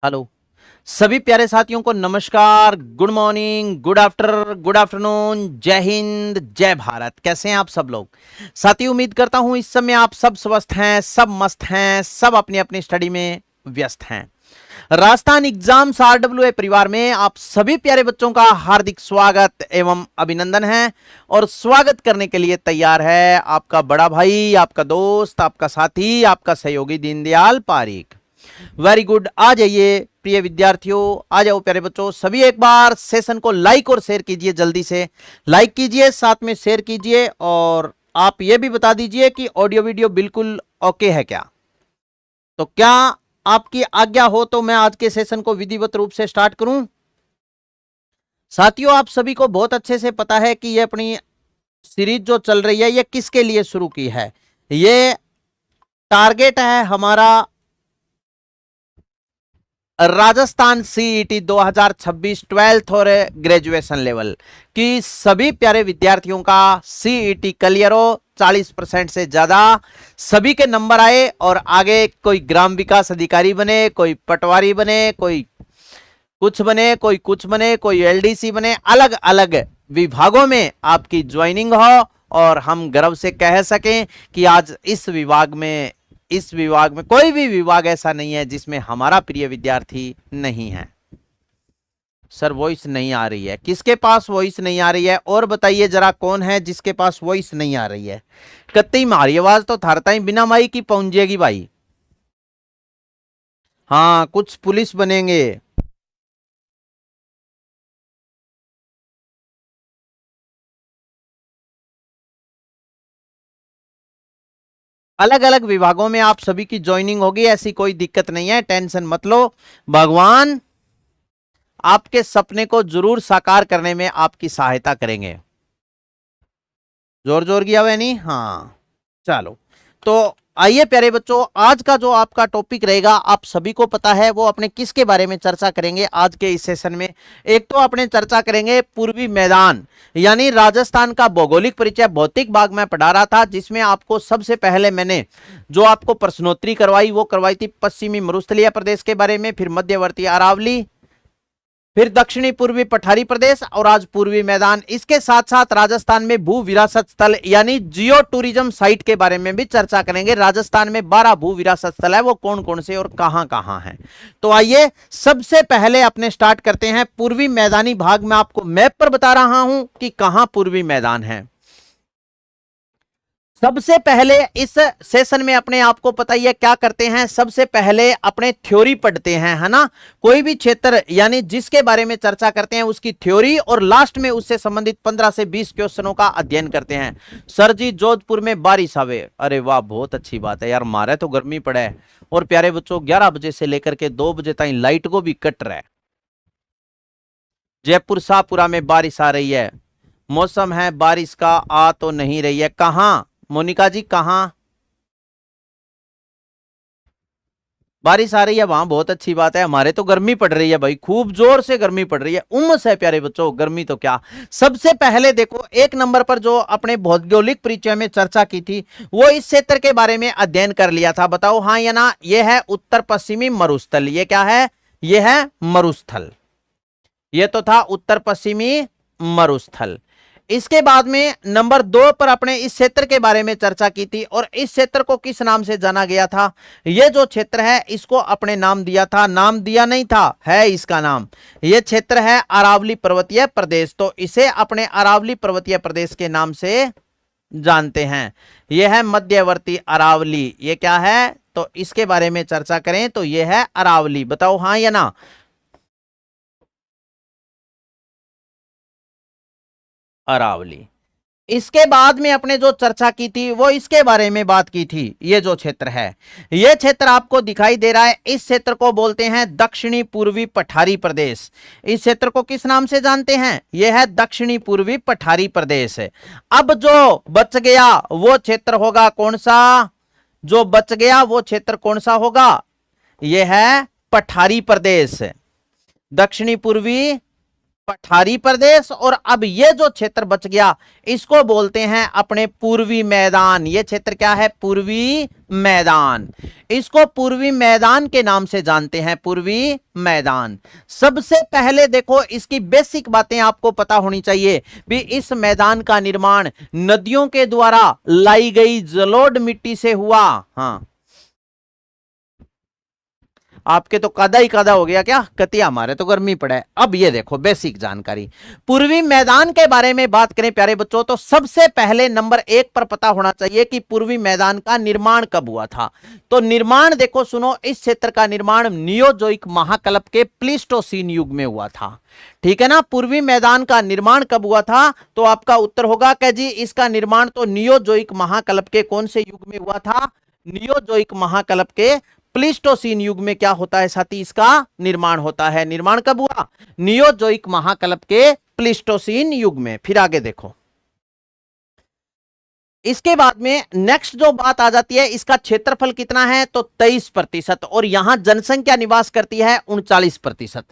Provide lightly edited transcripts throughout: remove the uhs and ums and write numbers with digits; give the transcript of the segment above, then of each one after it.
Hello सभी प्यारे साथियों को नमस्कार, गुड मॉर्निंग, गुड आफ्टरनून, जय हिंद, जय भारत। कैसे हैं आप सब लोग साथी? उम्मीद करता हूं इस समय आप सब स्वस्थ हैं, सब मस्त हैं, सब अपनी अपनी स्टडी में व्यस्त हैं। राजस्थान एग्जाम्स RWA परिवार में आप सभी प्यारे बच्चों का हार्दिक स्वागत एवं अभिनंदन है। और स्वागत करने के लिए तैयार है आपका बड़ा भाई, आपका दोस्त, आपका साथी, आपका सहयोगी दीनदयाल पारीक। Very good. आ जाइए प्रिय विद्यार्थियों, आ जाओ प्यारे बच्चों। सभी एक बार सेशन को लाइक और शेयर कीजिए, जल्दी से लाइक कीजिए, साथ में शेयर कीजिए। और आप ये भी बता दीजिए कि ऑडियो वीडियो बिल्कुल ओके है क्या। तो क्या आपकी आज्ञा हो तो मैं आज के सेशन को विधिवत रूप से स्टार्ट करूं। साथियों, आप सभी को बहुत अच्छे से पता है कि ये अपनी सीरीज जो चल रही है ये किसके लिए शुरू की है। ये टारगेट है हमारा राजस्थान सीईटी 2026 ट्वेल्थ और ग्रेजुएशन लेवल की सभी प्यारे विद्यार्थियों का सीईटी क्लियर हो, 40% से ज्यादा सभी के नंबर आए और आगे कोई ग्राम विकास अधिकारी बने, कोई पटवारी बने, कोई कुछ बने, कोई कुछ बने, कोई LDC बने, अलग अलग विभागों में आपकी ज्वाइनिंग हो और हम गर्व से कह सकें कि आज इस विभाग में कोई भी विभाग ऐसा नहीं है जिसमें हमारा प्रिय विद्यार्थी नहीं है। सर वॉइस नहीं आ रही है, किसके पास वॉइस नहीं आ रही है? और बताइए जरा कौन है जिसके पास वॉइस नहीं आ रही है? कत्ती मारी आवाज तो थारता ही बिना माई की पहुंच जाएगी भाई। हाँ, कुछ पुलिस बनेंगे। अलग अलग विभागों में आप सभी की ज्वाइनिंग होगी, ऐसी कोई दिक्कत नहीं है, टेंशन मत लो। भगवान आपके सपने को जरूर साकार करने में आपकी सहायता करेंगे। जोर जोर किया हुआ नहीं? हाँ चलो, तो आइए प्यारे बच्चों, आज का जो आपका टॉपिक रहेगा आप सभी को पता है, वो अपने किसके बारे में चर्चा करेंगे आज के इस सेशन में। एक तो अपने चर्चा करेंगे पूर्वी मैदान यानी राजस्थान का भौगोलिक परिचय भौतिक भाग में पढ़ा रहा था, जिसमें आपको सबसे पहले मैंने जो आपको प्रश्नोत्तरी करवाई वो करवाई थी पश्चिमी मरुस्थलीय प्रदेश के बारे में, फिर मध्यवर्ती अरावली, फिर दक्षिणी पूर्वी पठारी प्रदेश और आज पूर्वी मैदान। इसके साथ साथ राजस्थान में भू विरासत स्थल यानी जियो टूरिज्म साइट के बारे में भी चर्चा करेंगे। राजस्थान में 12 भू विरासत स्थल है, वो कौन कौन से और कहां कहां हैं। तो आइए सबसे पहले अपने स्टार्ट करते हैं पूर्वी मैदानी भाग में। आपको मैप पर बता रहा हूं कि कहां पूर्वी मैदान है। सबसे पहले इस सेशन में अपने आपको पता ही है क्या करते हैं, सबसे पहले अपने थ्योरी पढ़ते हैं, है ना। कोई भी क्षेत्र यानी जिसके बारे में चर्चा करते हैं उसकी थ्योरी और लास्ट में उससे संबंधित 15 से 20 क्वेश्चनों का अध्ययन करते हैं। सर जी जोधपुर में बारिश आवे, अरे वाह बहुत अच्छी बात है यार, मारे तो गर्मी पड़े। और प्यारे बच्चों 11 बजे से लेकर के 2 बजे तक लाइट को भी कट रहा है। जयपुर शाहपुरा में बारिश आ रही है, मौसम है बारिश का, आ तो नहीं रही है। कहां मोनिका जी, कहां बारिश आ रही है? वहां बहुत अच्छी बात है। हमारे तो गर्मी पड़ रही है भाई, खूब जोर से गर्मी पड़ रही है, उमस है प्यारे बच्चों, गर्मी तो क्या। सबसे पहले देखो एक नंबर पर जो अपने भौगोलिक परिचय में चर्चा की थी वो इस क्षेत्र के बारे में अध्ययन कर लिया था, बताओ हाँ या ना। यह है उत्तर पश्चिमी मरुस्थल। ये क्या है? यह है मरुस्थल। ये तो था उत्तर पश्चिमी मरुस्थल। इसके बाद में नंबर 2 पर अपने इस क्षेत्र के बारे में चर्चा की थी और इस क्षेत्र को किस नाम से जाना गया था। यह जो क्षेत्र है इसको अपने नाम दिया था, नाम दिया नहीं था, है इसका नाम। यह क्षेत्र है अरावली पर्वतीय प्रदेश, तो इसे अपने अरावली पर्वतीय प्रदेश के नाम से जानते हैं। यह है मध्यवर्ती अरावली। यह क्या है? तो इसके बारे में चर्चा करें तो यह है अरावली, बताओ हाँ या ना। अरावली। इसके बाद में अपने जो चर्चा की थी वो इसके बारे में बात की थी। ये जो क्षेत्र है, ये क्षेत्र आपको दिखाई दे रहा है, इस क्षेत्र को बोलते हैं दक्षिणी पूर्वी पठारी प्रदेश। इस क्षेत्र को किस नाम से जानते हैं? यह है दक्षिणी पूर्वी पठारी प्रदेश। अब जो बच गया वो क्षेत्र होगा कौन सा? जो बच गया वो क्षेत्र कौन सा होगा? यह है पठारी प्रदेश, दक्षिणी पूर्वी पठारी प्रदेश। और अब ये जो क्षेत्र बच गया इसको बोलते हैं अपने पूर्वी मैदान। ये क्षेत्र क्या है? पूर्वी मैदान। इसको पूर्वी मैदान के नाम से जानते हैं, पूर्वी मैदान। सबसे पहले देखो इसकी बेसिक बातें आपको पता होनी चाहिए भी। इस मैदान का निर्माण नदियों के द्वारा लाई गई जलोढ़ मिट्टी से हुआ। हाँ, आपके तो कादा ही कादा हो गया क्या? कतिया, हमारे तो गर्मी पड़ा है। अब ये देखो बेसिक जानकारी पूर्वी मैदान के बारे में बात करें प्यारे बच्चों, तो सबसे पहले नंबर 1 पर पता होना चाहिए कि पूर्वी मैदान का निर्माण कब हुआ था। तो निर्माण देखो सुनो, इस क्षेत्र का निर्माण नियोजोइक महाकल्प के प्लीस्टोसीन युग में हुआ था। ठीक है ना? पूर्वी मैदान का निर्माण कब हुआ था? तो आपका उत्तर होगा कि जी इसका निर्माण तो नियोजोइक महाकल्प के कौन से युग में हुआ था? नियोजोइक महाकल्प के प्लीस्टोसीन युग में क्या होता है साथी? इसका निर्माण होता है। निर्माण कब हुआ? नियोजोइक महाकल्प के प्लीस्टोसीन युग में। फिर आगे देखो, इसके बाद में नेक्स्ट जो बात आ जाती है, इसका क्षेत्रफल कितना है? तो 23%। और यहां जनसंख्या निवास करती है 39%।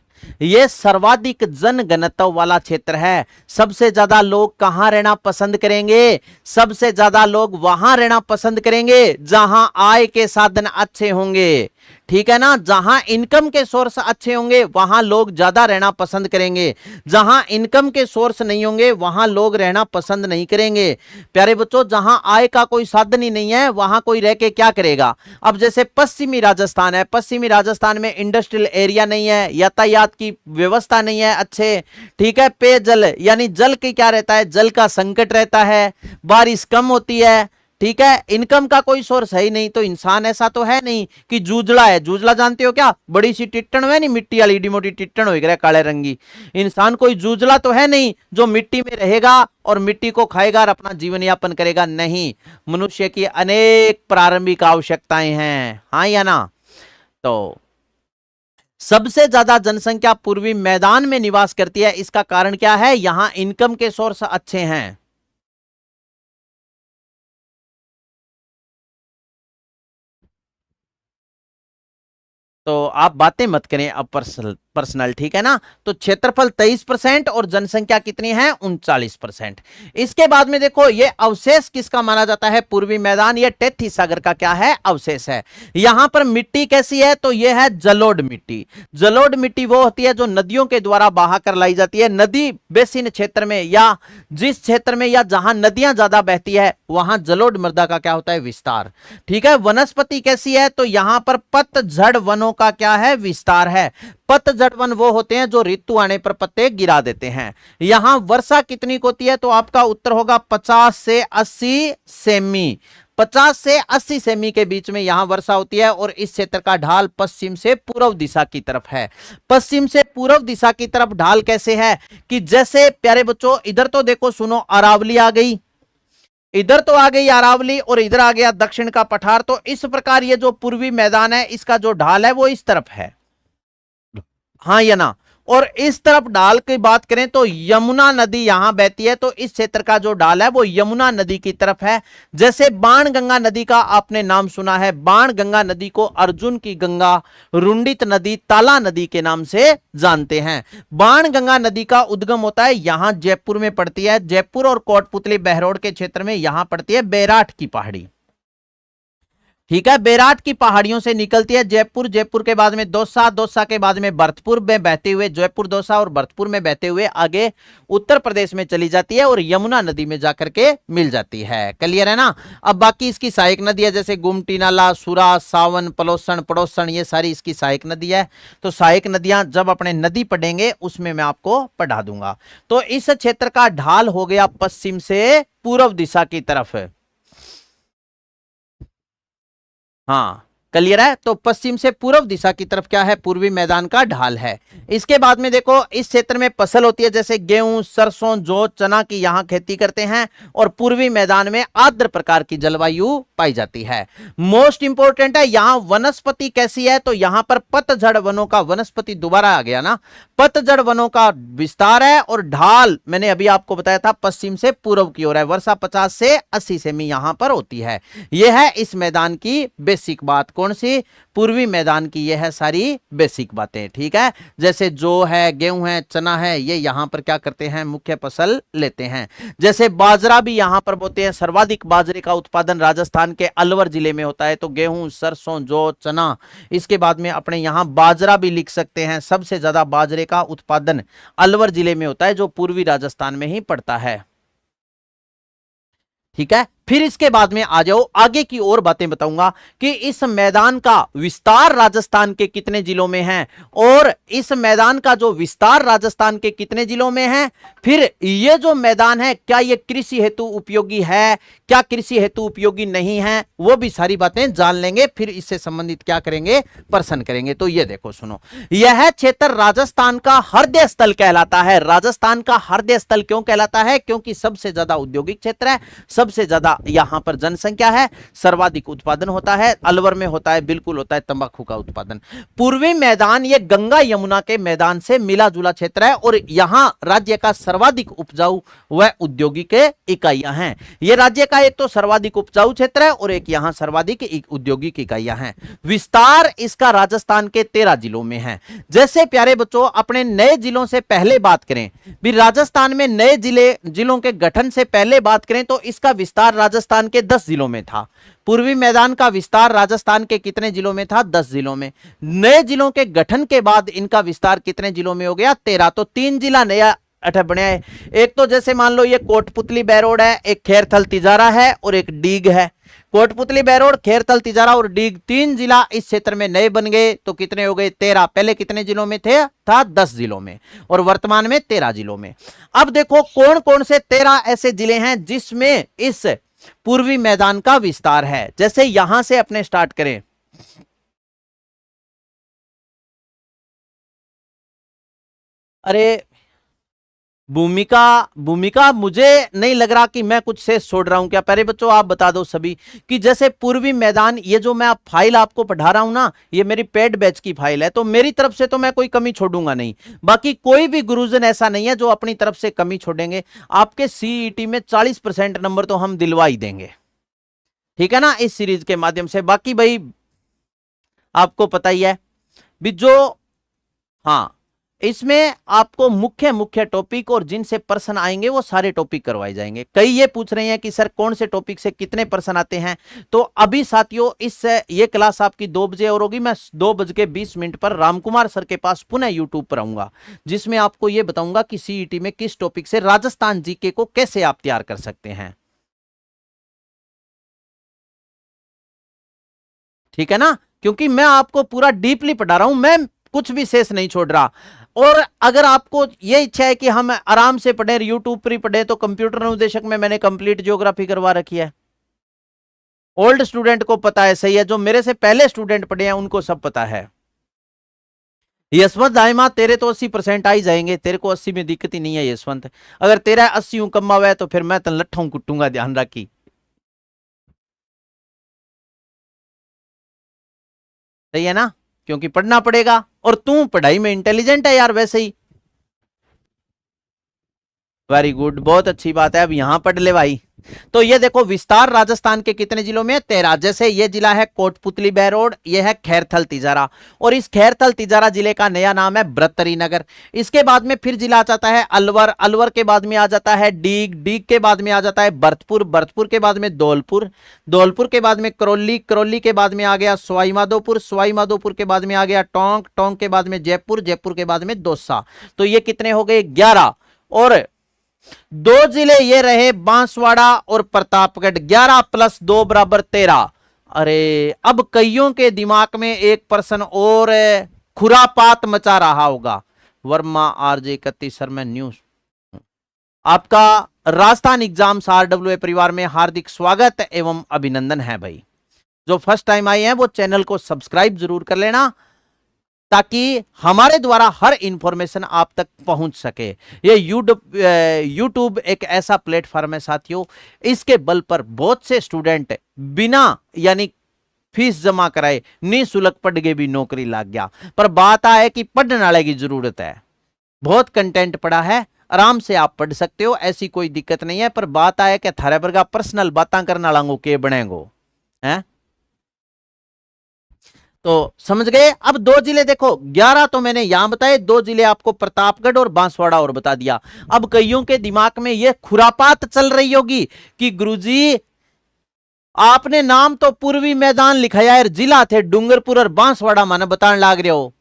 यह सर्वाधिक जनघनत्व वाला क्षेत्र है। सबसे ज्यादा लोग कहां रहना पसंद करेंगे? सबसे ज्यादा लोग वहां रहना पसंद करेंगे जहां आय के साधन अच्छे होंगे। ठीक है ना? जहां इनकम के सोर्स अच्छे होंगे वहां लोग ज्यादा रहना पसंद करेंगे। जहां इनकम के सोर्स नहीं होंगे वहां लोग रहना पसंद नहीं करेंगे। प्यारे बच्चों, जहां आय का कोई साधन ही नहीं है वहां कोई रह के क्या करेगा? अब जैसे पश्चिमी राजस्थान है, पश्चिमी राजस्थान में इंडस्ट्रियल एरिया नहीं है, यातायात की व्यवस्था नहीं है अच्छे। ठीक है? पेयजल यानी जल की क्या रहता है? जल का संकट रहता है, बारिश कम होती है। ठीक है? इनकम का कोई सोर्स है ही नहीं। तो इंसान ऐसा तो है नहीं कि जूझला है। जूझला जानते हो क्या? बड़ी सी टिट्टण है नहीं, मिट्टी वाली इडी मोटी टिट्टण हो गया काले रंगी। इंसान कोई जूझला तो है नहीं जो मिट्टी में रहेगा और मिट्टी को खाएगा और अपना जीवन यापन करेगा। नहीं, मनुष्य की अनेक प्रारंभिक आवश्यकताएं हैं। हाँ या ना? तो सबसे ज्यादा जनसंख्या पूर्वी मैदान में निवास करती है। इसका कारण क्या है? यहां इनकम के सोर्स अच्छे हैं। तो आप बातें मत करें अब पर्सनल। ठीक है ना? तो क्षेत्रफल 23% और जनसंख्या कितनी है? 39%। इसके बाद में देखो ये अवशेष किसका माना जाता है? पूर्वी मैदान, ये टेथी सागर का क्या है? अवशेष है। यहां पर मिट्टी कैसी है? तो यह है जलोढ़ मिट्टी। जलोढ़ मिट्टी वो होती है जो नदियों के द्वारा बहा कर लाई जाती है। नदी बेसिन क्षेत्र में या जिस क्षेत्र में या जहां नदियां ज्यादा बहती है वहां जलोढ़ मृदा का क्या होता है? विस्तार। ठीक है? वनस्पति कैसी है? तो यहां पर पतझड़ वनों का क्या है? विस्तार है। पतझड़ वन वो होते हैं जो ऋतु आने पर पत्ते गिरा देते हैं। यहां वर्षा कितनी होती है? तो आपका उत्तर होगा 50 से 80 सेमी। 50 से 80 सेमी के बीच में यहां वर्षा होती है। और इस क्षेत्र का ढाल पश्चिम से पूर्व दिशा की तरफ है। पश्चिम से पूर्व दिशा की तरफ ढाल कैसे है? कि जैसे प्यारे बच्चों इधर तो देखो सुनो, अरावली आ गई, इधर तो आ गई अरावली और इधर आ गया दक्षिण का पठार। तो इस प्रकार ये जो पूर्वी मैदान है इसका जो ढाल है वो इस तरफ है। हाँ या ना? और इस तरफ ढाल की बात करें तो यमुना नदी यहां बहती है। तो इस क्षेत्र का जो ढाल है वो यमुना नदी की तरफ है। जैसे बाणगंगा नदी का आपने नाम सुना है। बाणगंगा नदी को अर्जुन की गंगा, रुंडित नदी, ताला नदी के नाम से जानते हैं। बाणगंगा नदी का उद्गम होता है यहां जयपुर में पड़ती है। जयपुर और कोटपुतली बहरोड के क्षेत्र में यहां पड़ती है बैराट की पहाड़ी। ठीक है? बैराट की पहाड़ियों से निकलती है जयपुर। जयपुर के बाद में दौसा, दौसा के बाद में भरतपुर में बहते हुए, जयपुर दौसा और भरतपुर में बहते हुए आगे उत्तर प्रदेश में चली जाती है और यमुना नदी में जाकर के मिल जाती है। क्लियर है ना? अब बाकी इसकी सहायक नदी है जैसे गुमटी नाला, सुरा, सावन, पलोसन, पड़ोसन, ये सारी इसकी सहायक नदी है। तो सहायक नदियां जब अपने नदी पढ़ेंगे उसमें मैं आपको पढ़ा दूंगा। तो इस क्षेत्र का ढाल हो गया पश्चिम से पूर्व दिशा की तरफ। हाँ, क्लियर है? तो पश्चिम से पूर्व दिशा की तरफ क्या है? पूर्वी मैदान का ढाल है। इसके बाद में देखो इस क्षेत्र में फसल होती है जैसे गेहूं, सरसों, जौ, चना की यहां खेती करते हैं। और पूर्वी मैदान में आर्द्र प्रकार की जलवायु पाई जाती है। मोस्ट इंपोर्टेंट है यहां वनस्पति कैसी है? तो यहां पर पतझड़ वनों का, वनस्पति दोबारा आ गया ना, पतझड़ वनों का विस्तार है। और ढाल मैंने अभी आपको बताया था पश्चिम से पूर्व की ओर है। वर्षा 50 से 80 सेमी यहां पर होती है। यह है इस मैदान की बेसिक बात। कौन सी? पूर्वी मैदान की। ये है सारी बेसिक बातें, ठीक है। जैसे जौ है, गेहूं है, चना है, ये यहां पर क्या करते हैं? मुख्य फसल लेते हैं। जैसे बाजरा भी यहां पर बोते हैं। सर्वाधिक बाजरे का उत्पादन राजस्थान के अलवर जिले में होता है। तो गेहूं, सरसों, जौ, चना, इसके बाद में अपने यहां बाजरा भी लिख सकते हैं। सबसे ज्यादा बाजरे का उत्पादन अलवर जिले में होता है, जो पूर्वी राजस्थान में ही पड़ता है, ठीक है। फिर इसके बाद में आ जाओ, आगे की और बातें बताऊंगा कि इस मैदान का विस्तार राजस्थान के कितने जिलों में है, और इस मैदान का जो विस्तार राजस्थान के कितने जिलों में है, फिर ये जो मैदान है क्या ये कृषि हेतु उपयोगी है, क्या कृषि हेतु उपयोगी नहीं है, वो भी सारी बातें जान लेंगे। फिर इससे संबंधित क्या करेंगे? प्रश्न करेंगे। तो ये देखो सुनो, यह क्षेत्र राजस्थान का हृदय स्थल कहलाता है। राजस्थान का हृदय स्थल क्यों कहलाता है? क्योंकि सबसे ज्यादा औद्योगिक क्षेत्र है, सबसे ज्यादा यहां पर जनसंख्या है, सर्वाधिक उत्पादन होता है। अलवर में होता है, बिल्कुल होता है तंबाकू का उत्पादन। पूर्वी मैदान ये गंगा यमुना के मैदान से मिला जुला क्षेत्र है, और यहां राज्य का सर्वाधिक उपजाऊ व औद्योगिक इकाइयां हैं। ये राज्य का एक तो सर्वाधिक उपजाऊ क्षेत्र है, और एक यहां सर्वाधिक औद्योगिक इकाइयां हैं। विस्तार इसका राजस्थान के 13 जिलों में है। जैसे प्यारे बच्चों, अपने नए जिलों से पहले बात करें, भी राजस्थान में नए जिलों के गठन से पहले बात करें तो इसका विस्तार राजस्थान के 10 जिलों में था। पूर्वी मैदान का विस्तार राजस्थान के कितने जिलों में था? 10 जिलों में। नए जिलों के गठन के बाद इनका विस्तार कितने जिलों में हो गया? 13। तो 3 जिला नया बने हैं। एक तो जैसे मान लो ये कोटपुतली बैरोड है, एक खैरथल तिजारा है, और एक डीग है। कोटपुतली बैरोड, खैरथल तिजारा और डीग 3 जिला इस क्षेत्र में नए बन गए। तो कितने हो गए? 13। पहले कितने जिलों में थे? था 10 जिलों में, और वर्तमान में 13 जिलों में। अब देखो कौन कौन से 13 ऐसे जिले हैं जिसमें इस पूर्वी मैदान का विस्तार है। जैसे यहां से अपने स्टार्ट करें, अरे भूमिका मुझे नहीं लग रहा कि मैं कुछ से छोड़ रहा हूं क्या? पहले बच्चों आप बता दो सभी कि जैसे पूर्वी मैदान, ये जो मैं फाइल आपको पढ़ा रहा हूं ना, ये मेरी पेड बैच की फाइल है, तो मेरी तरफ से तो मैं कोई कमी छोड़ूंगा नहीं। बाकी कोई भी गुरुजन ऐसा नहीं है जो अपनी तरफ से कमी छोड़ेंगे। आपके सीईटी में 40% नंबर तो हम दिलवा ही देंगे, ठीक है ना, इस सीरीज के माध्यम से। बाकी भाई आपको पता ही है भी जो, हाँ, इसमें आपको मुख्य मुख्य टॉपिक और जिनसे प्रश्न आएंगे वो सारे टॉपिक करवाए जाएंगे। कई ये पूछ रहे हैं कि सर कौन से टॉपिक से कितने प्रश्न आते हैं। तो अभी साथियों ये क्लास आपकी 2 बजे और होगी। मैं 2:20 पर रामकुमार सर के पास पुनः यूट्यूब पर आऊंगा, जिसमें आपको ये बताऊंगा कि सीईटी में किस टॉपिक से राजस्थान जीके को कैसे आप तैयार कर सकते हैं, ठीक है ना। क्योंकि मैं आपको पूरा डीपली पढ़ा रहा हूं, मैं कुछ भी शेष नहीं छोड़ रहा। और अगर आपको यह इच्छा है कि हम आराम से पढ़ें, यूट्यूब पर ही पढ़ें, तो कंप्यूटर अनुदेशक में मैंने कंप्लीट ज्योग्राफी करवा रखी है। ओल्ड स्टूडेंट को पता है, सही है। जो मेरे से पहले स्टूडेंट पढ़े हैं उनको सब पता है। यशवंत दाइमा, तेरे तो 80% आ ही जाएंगे, तेरे को 80 में दिक्कत ही नहीं है यशवंत। अगर तेरा 80 कमा हुआ है तो फिर मैं तो लट्ठों कुटूंगा, ध्यान रखी, सही है ना। क्योंकि पढ़ना पड़ेगा, और तू पढ़ाई में इंटेलिजेंट है यार वैसे ही। वेरी गुड, बहुत अच्छी बात है। अब यहां पढ़ ले भाई। तो ये देखो विस्तार राजस्थान के कितने जिलों में? 13। जैसे ये जिला है कोटपुतली बैरोड, ये है खैरथल तिजारा, और इस खैरथल तिजारा जिले का नया नाम है बृहत्तरी नगर। इसके बाद में फिर जिला आ जाता है अलवर, अलवर के बाद में आ जाता है डीग, डीग के बाद में आ जाता है भरतपुर, भरतपुर के बाद में धौलपुर, धौलपुर के बाद में करौली, करौली के बाद में आ गया सवाई माधोपुर, सवाई माधोपुर के बाद में आ गया टोंक, टोंक के बाद में जयपुर, जयपुर के बाद में दौसा। तो ये कितने हो गए? 11। और 2 जिले ये रहे बांसवाड़ा और प्रतापगढ़। 11 + 2 = 13। अरे अब कईयों के दिमाग में एक प्रश्न और खुरापात मचा रहा होगा। वर्मा RJ 31 सर, मैं न्यूज आपका राजस्थान एग्जाम्स RWA परिवार में हार्दिक स्वागत एवं अभिनंदन है भाई। जो फर्स्ट टाइम आए हैं वो चैनल को सब्सक्राइब जरूर कर लेना, ताकि हमारे द्वारा हर इंफॉर्मेशन आप तक पहुंच सके। ये यूट्यूब एक ऐसा प्लेटफॉर्म है साथियों, इसके बल पर बहुत से स्टूडेंट बिना यानी फीस जमा कराए निःशुल्क पढ़ के भी नौकरी लग गया। पर बात है कि पढ़ने वाले की जरूरत है। बहुत कंटेंट पड़ा है, आराम से आप पढ़ सकते हो, ऐसी कोई दिक्कत नहीं है। पर बात है कि थारे वर्गा पर्सनल बातें करने वाला के बनेगो है। तो समझ गए। अब दो जिले देखो, 11 तो मैंने यहां बताए, दो जिले आपको प्रतापगढ़ और बांसवाड़ा और बता दिया। अब कईयों के दिमाग में यह खुरापात चल रही होगी कि गुरुजी आपने नाम तो पूर्वी मैदान लिखा यार, जिला थे डूंगरपुर और बांसवाड़ा, माने बताने लाग रहे हो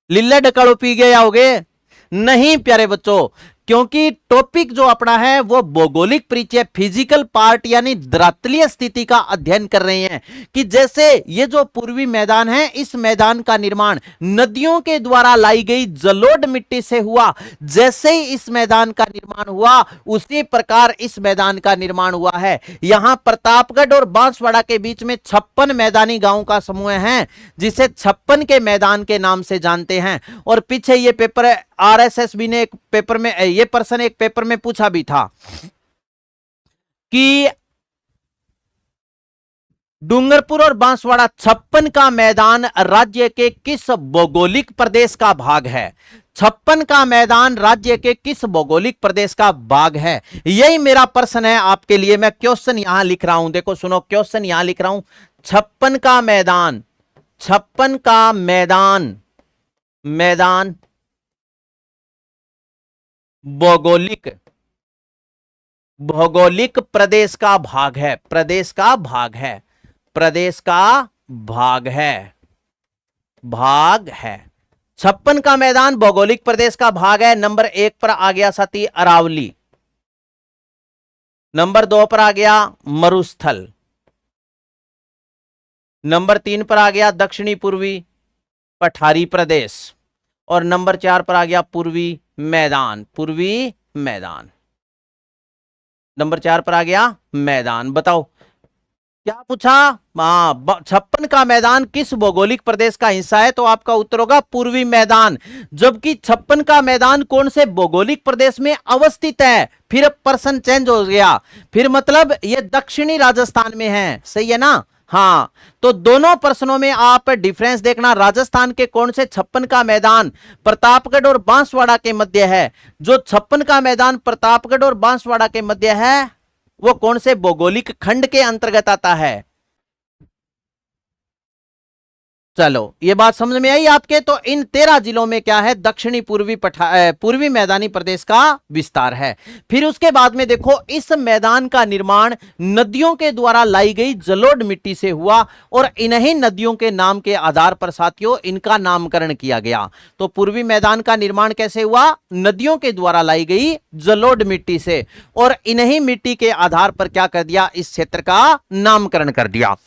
लिल्ला डकाड़ो पी गए होगे। नहीं प्यारे बच्चों, क्योंकि टॉपिक जो अपना है वो भौगोलिक परिचय, फिजिकल पार्ट यानी धरातलीय स्थिति का अध्ययन कर रहे हैं कि जैसे ये जो पूर्वी मैदान है, इस मैदान का निर्माण नदियों के द्वारा लाई गई जलोढ़ मिट्टी से हुआ। जैसे ही इस मैदान का निर्माण हुआ उसी प्रकार इस मैदान का निर्माण हुआ है। यहां प्रतापगढ़ और बांसवाड़ा के बीच में 56 मैदानी गांवों का समूह है, जिसे 56 के मैदान के नाम से जानते हैं। और पीछे ये पेपर आरएसएसबी ने एक पेपर में, ये पर्सन एक पेपर में पूछा भी था कि डूंगरपुर और बांसवाड़ा 56 का मैदान राज्य के किस भौगोलिक प्रदेश का भाग है। 56 का मैदान राज्य के किस भौगोलिक प्रदेश का भाग है, यही मेरा प्रश्न है आपके लिए। मैं क्वेश्चन यहां लिख रहा हूं, देखो सुनो, क्वेश्चन यहां लिख रहा हूं। 56 का मैदान, 56 का मैदान भौगोलिक प्रदेश का भाग है, प्रदेश का भाग है, प्रदेश का भाग है, भाग है। 56 का मैदान भौगोलिक प्रदेश का भाग है। नंबर 1 पर आ गया साथी अरावली, नंबर 2 पर आ गया मरुस्थल, नंबर 3 पर आ गया दक्षिणी पूर्वी पठारी प्रदेश, और नंबर 4 पर आ गया पूर्वी मैदान, पूर्वी मैदान। नंबर 4 पर आ गया मैदान। बताओ क्या पूछा? 56 का मैदान किस भौगोलिक प्रदेश का हिस्सा है, तो आपका उत्तर होगा पूर्वी मैदान। जबकि 56 का मैदान कौन से भौगोलिक प्रदेश में अवस्थित है, फिर प्रश्न चेंज हो गया, फिर मतलब ये दक्षिणी राजस्थान में है, सही है ना। हाँ, तो दोनों प्रश्नों में आप डिफरेंस देखना। राजस्थान के कौन से 56 का मैदान प्रतापगढ़ और बांसवाड़ा के मध्य है, जो 56 का मैदान प्रतापगढ़ और बांसवाड़ा के मध्य है वो कौन से भौगोलिक खंड के अंतर्गत आता है। चलो ये बात समझ में आई आपके। तो इन 13 जिलों में क्या है, दक्षिणी पूर्वी मैदानी प्रदेश का विस्तार है। फिर उसके बाद में देखो, इस मैदान का निर्माण नदियों के द्वारा लाई गई जलोढ़ मिट्टी से हुआ, और इन्हीं नदियों के नाम के आधार पर साथियों इनका नामकरण किया गया। तो पूर्वी मैदान का निर्माण कैसे हुआ, नदियों के द्वारा लाई गई जलोढ़ मिट्टी से, और इन्हीं मिट्टी के आधार पर क्या कर दिया, इस क्षेत्र का नामकरण कर दिया।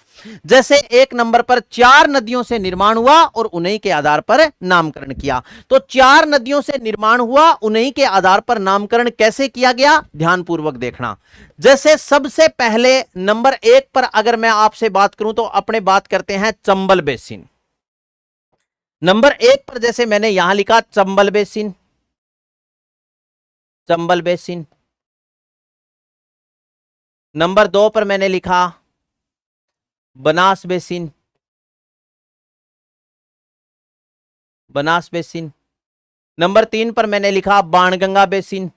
जैसे 1 नंबर पर 4 नदियों से निर्माण हुआ और उन्हीं के आधार पर नामकरण किया। तो 4 नदियों से निर्माण हुआ, उन्हीं के आधार पर नामकरण कैसे किया गया, ध्यानपूर्वक देखना। जैसे सबसे पहले नंबर 1 पर अगर मैं आपसे बात करूं तो अपने बात करते हैं चंबल बेसिन। नंबर 1 पर जैसे मैंने यहां लिखा Chambal basin, Chambal basin. Number 2 पर मैंने लिखा Banas basin, Banas basin. Number 3 पर मैंने लिखा बाणगंगा बेसिन,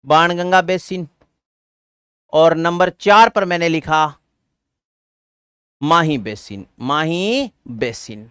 बाणगंगा बेसिन। और नंबर 4 पर मैंने लिखा माही बेसिन, माही बेसिन।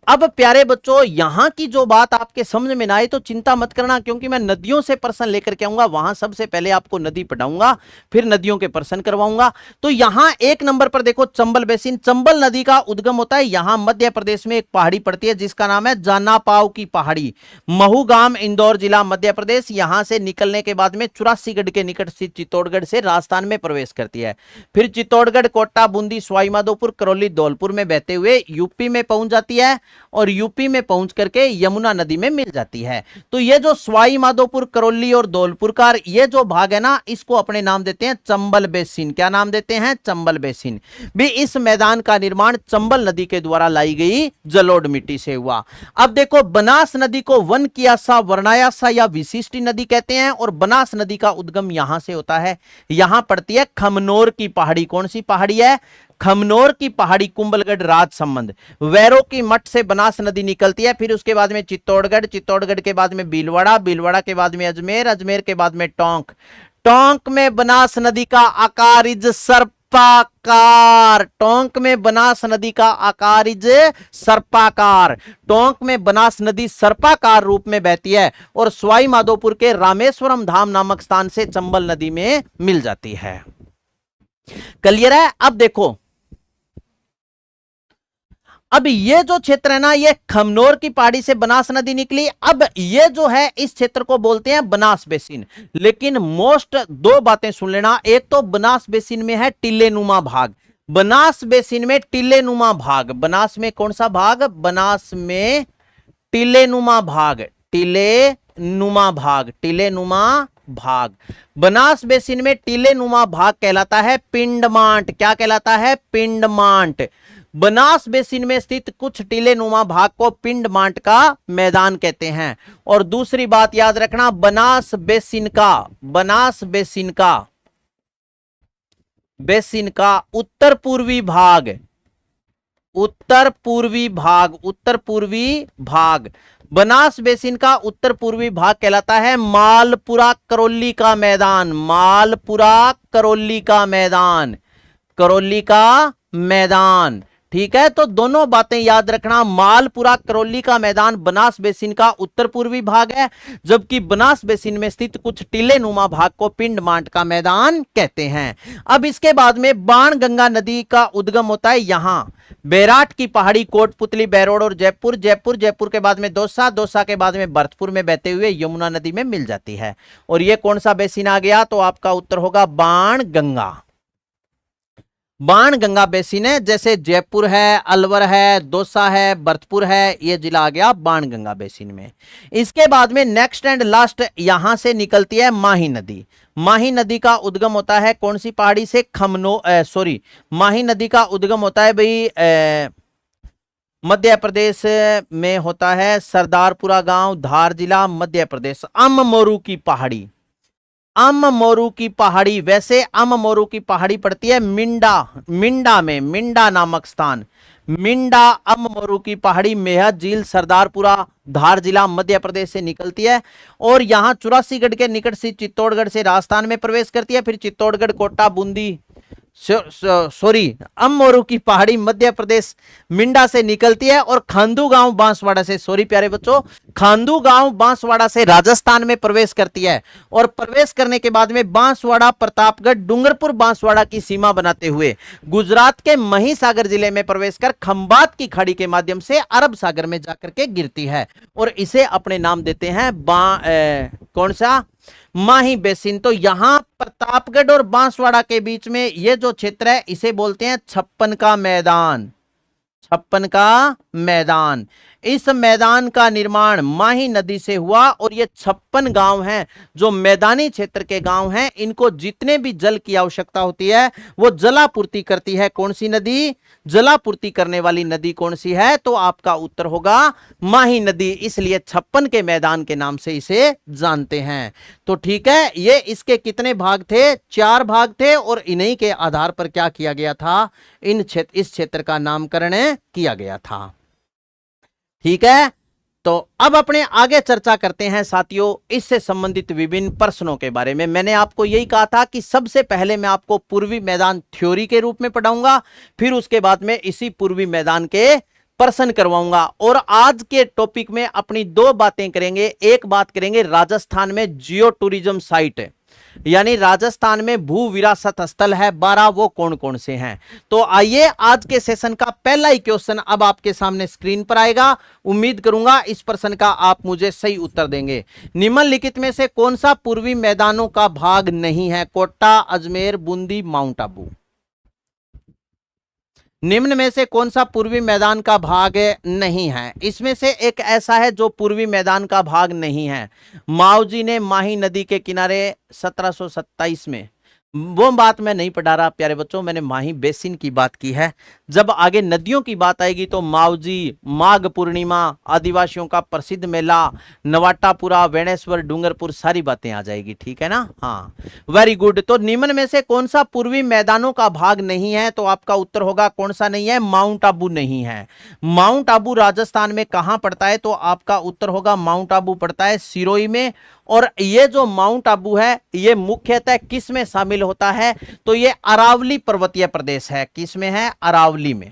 अब प्यारे बच्चों, यहां की जो बात आपके समझ में ना आए तो चिंता मत करना, क्योंकि मैं नदियों से प्रश्न लेकर के आऊंगा। वहां सबसे पहले आपको नदी पढ़ाऊंगा, फिर नदियों के प्रश्न करवाऊंगा। तो यहां 1 नंबर पर देखो चंबल बेसिन। चंबल नदी का उद्गम होता है यहां मध्य प्रदेश में, एक पहाड़ी पड़ती है जिसका नाम है जानापाव की पहाड़ी, महूगाम, इंदौर जिला, मध्य प्रदेश। यहां से निकलने के बाद में 84गढ़ के निकट स्थित चित्तौड़गढ़ से राजस्थान में प्रवेश करती है। फिर चित्तौड़गढ़, कोटा, बूंदी, सवाईमाधोपुर, करौली, धौलपुर में बहते हुए यूपी में पहुंच जाती है, और यूपी में पहुंच करके यमुना नदी में मिल जाती है। तो ये जो सवाई माधोपुर, करौली और धौलपुर का ये जो भाग है ना, इसको अपने नाम देते हैं चंबल बेसिन। क्या नाम देते हैं, चंबल बेसिन। भी इस मैदान का निर्माण चंबल नदी के द्वारा लाई गई जलोढ़ मिट्टी से हुआ। अब देखो, बनास नदी को वन कियासा, वर्णायासा या विशिष्टि नदी कहते हैं, और बनास नदी का उद्गम यहां से होता है। यहां पड़ती है खमनोर की पहाड़ी। कौन सी पहाड़ी है, खमनोर की पहाड़ी, कुंभलगढ़ राजसमंद। वैरो की मठ से बनास नदी निकलती है, फिर उसके बाद में चित्तौड़गढ़, चित्तौड़गढ़ के बाद में भीलवाड़ा, भीलवाड़ा के बाद में अजमेर, अजमेर के बाद में टोंक, टोंक में बनास नदी का आकार इज सर्प सर्पाकार। टोंक में बनास नदी का आकार इज सर्पाकार। टोंक में बनास नदी सर्पाकार रूप में बहती है और सवाई माधोपुर के रामेश्वरम धाम नामक स्थान से चंबल नदी में मिल जाती है। क्लियर है? अब देखो, अब ये जो क्षेत्र है ना, ये खमनोर की पहाड़ी से बनास नदी निकली। अब ये जो है इस क्षेत्र को बोलते हैं बनास बेसिन। लेकिन मोस्ट दो बातें सुन लेना, एक तो बनास बेसिन में है टिल्लेनुमा भाग। बनास बेसिन में टिल्लेनुमा भाग, बनास में कौन सा भाग? बनास में टिल्लेनुमा भाग, टिल्लेनुमा भाग, टिल्लेनुमा भाग। बनास बेसिन में टिल्लेनुमा भाग कहलाता है पिंडमांट। क्या कहलाता है? पिंडमांट। बनास बेसिन में स्थित कुछ टिल्लेनुमा भाग को पिंडमांट का मैदान कहते हैं। और दूसरी बात याद रखना, बनास बेसिन का उत्तर पूर्वी भाग, उत्तर पूर्वी भाग, बनास बेसिन का उत्तर पूर्वी भाग कहलाता है मालपुरा करौली का मैदान। मालपुरा करौली का मैदान, करौली का मैदान। ठीक है, तो दोनों बातें याद रखना। मालपुरा करौली का मैदान बनास बेसिन का उत्तर पूर्वी भाग है, जबकि बनास बेसिन में स्थित कुछ टिल्लेनुमा भाग को पिंडमांट का मैदान कहते हैं। अब इसके बाद में बाणगंगा नदी का उद्गम होता है यहां बैराट की पहाड़ी, कोटपुतली, बैरोड और जयपुर। जयपुर के बाद में दौसा के बाद में भरतपुर में बहते हुए यमुना नदी में मिल जाती है। और ये कौन सा बेसिन आ गया? तो आपका उत्तर होगा बाणगंगा। बाणगंगा बेसिन है, जैसे जयपुर है, अलवर है, दौसा है, भरतपुर है, ये जिला आ गया बाणगंगा बेसिन में। इसके बाद में नेक्स्ट एंड लास्ट यहां से निकलती है माही नदी। माही नदी का उद्गम होता है कौन सी पहाड़ी से? माही नदी का उद्गम होता है भाई मध्य प्रदेश में होता है, सरदारपुरा गांव, धार जिला, मध्य प्रदेश। अममोरू की पहाड़ी, अममोरू की पहाड़ी। वैसे अममोरू की पहाड़ी पड़ती है मिंडा में, मिंडा नामक स्थान, मिंडा। अममोरू की पहाड़ी मेहत झील, सरदारपुरा, धार जिला, मध्य प्रदेश से निकलती है और यहां 84गढ़ के निकट से चित्तौड़गढ़ से राजस्थान में प्रवेश करती है। फिर चित्तौड़गढ़, कोटा, बूंदी, अममोरू की पहाड़ी मध्य प्रदेश मिंडा से निकलती है और खांदू गांव बांसवाड़ा से, प्यारे बच्चों, खांदू गांव बांसवाड़ा से राजस्थान में प्रवेश करती है। और प्रवेश करने के बाद में बांसवाड़ा, प्रतापगढ़, डूंगरपुर, बांसवाड़ा की सीमा बनाते हुए गुजरात के महिसागर जिले में प्रवेश कर खंबात की खाड़ी के माध्यम से अरब सागर में जाकर के गिरती है और इसे अपने नाम देते हैं कौन सा? माही बेसिन। तो यहां प्रतापगढ़ और बांसवाड़ा के बीच में ये जो क्षेत्र है इसे बोलते हैं 56 का मैदान, 56 का मैदान। इस मैदान का निर्माण माही नदी से हुआ और ये 56 गांव हैं जो मैदानी क्षेत्र के गांव हैं। इनको जितने भी जल की आवश्यकता होती है वो जलापूर्ति करती है कौन सी नदी? जलापूर्ति करने वाली नदी कौन सी है? तो आपका उत्तर होगा माही नदी। इसलिए 56 के मैदान के नाम से इसे जानते हैं। तो ठीक है, ये इसके कितने भाग थे? 4 भाग थे और इन्हीं के आधार पर क्या किया गया था? इस क्षेत्र का नामकरण किया गया था। ठीक है, तो अब अपने आगे चर्चा करते हैं साथियों इससे संबंधित विभिन्न प्रश्नों के बारे में। मैंने आपको यही कहा था कि सबसे पहले मैं आपको पूर्वी मैदान थ्योरी के रूप में पढ़ाऊंगा, फिर उसके बाद में इसी पूर्वी मैदान के प्रश्न करवाऊंगा। और आज के टॉपिक में अपनी 2 बातें करेंगे। एक बात करेंगे राजस्थान में जियो टूरिज्म साइट, यानी राजस्थान में भू विरासत स्थल है 12, वो कौन कौन से हैं। तो आइए आज के सेशन का पहला ही क्वेश्चन अब आपके सामने स्क्रीन पर आएगा। उम्मीद करूंगा इस प्रश्न का आप मुझे सही उत्तर देंगे। निम्नलिखित में से कौन सा पूर्वी मैदानों का भाग नहीं है? कोटा, अजमेर, बूंदी, माउंट आबू। निम्न में से कौन सा पूर्वी मैदान का भाग नहीं है? इसमें से एक ऐसा है जो पूर्वी मैदान का भाग नहीं है। माओजी ने माही नदी के किनारे 1727 में, वो बात मैं नहीं पढ़ा रहा प्यारे बच्चों, मैंने माही बेसिन की बात की है। जब आगे नदियों की बात आएगी तो मावजी, माघ पूर्णिमा, आदिवासियों का प्रसिद्ध मेला, नवाटापुरा, वेणेश्वर, डूंगरपुर, सारी बातें आ जाएगी। ठीक है ना? हाँ, वेरी गुड। तो निम्न में से कौन सा पूर्वी मैदानों का भाग नहीं है? तो आपका उत्तर होगा कौन सा नहीं है? माउंट आबू नहीं है। माउंट आबू राजस्थान में कहां पड़ता है? तो आपका उत्तर होगा माउंट आबू पड़ता है सिरोही में। और ये जो माउंट आबू है ये मुख्यतः किस में शामिल होता है? तो ये अरावली पर्वतीय प्रदेश है। किस में है? अरावली में।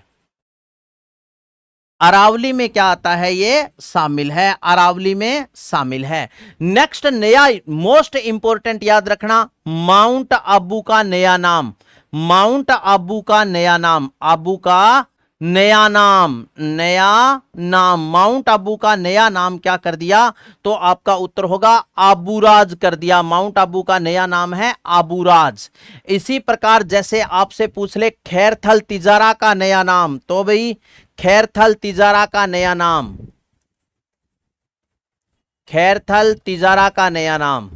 अरावली में क्या आता है? ये शामिल है, अरावली में शामिल है। नेक्स्ट, नया मोस्ट इंपोर्टेंट याद रखना, माउंट आबू का नया नाम। माउंट आबू का नया नाम, आबू का नया नाम, नया नाम, माउंट आबू का नया नाम क्या कर दिया? तो आपका उत्तर होगा आबूराज कर दिया। माउंट आबू का नया नाम है आबूराज। इसी प्रकार जैसे आपसे पूछ ले खैरथल तिजारा का नया नाम, तो भाई खैरथल तिजारा का नया नाम, खैरथल तिजारा का नया नाम,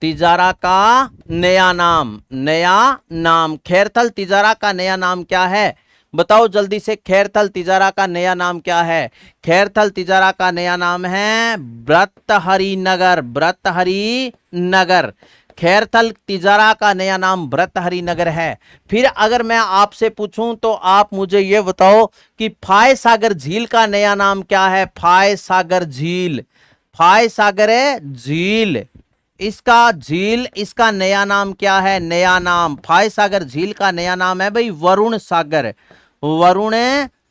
तिजारा का नया नाम, नया नाम, खैरथल तिजारा का नया नाम क्या है? बताओ जल्दी से, खैरथल तिजारा का नया नाम क्या है? खैरथल तिजारा का नया नाम है भर्तहरि नगर, भर्तहरि नगर। खैरथल तिजारा का नया नाम भर्तहरि नगर है। फिर अगर मैं आपसे पूछूं तो आप मुझे यह बताओ कि फाय सागर झील का नया नाम क्या है? फाय सागर झील, फाय सागर झील, इसका झील, इसका नया नाम क्या है? नया नाम फाय सागर झील का नया नाम है भाई वरुण सागर, वरुण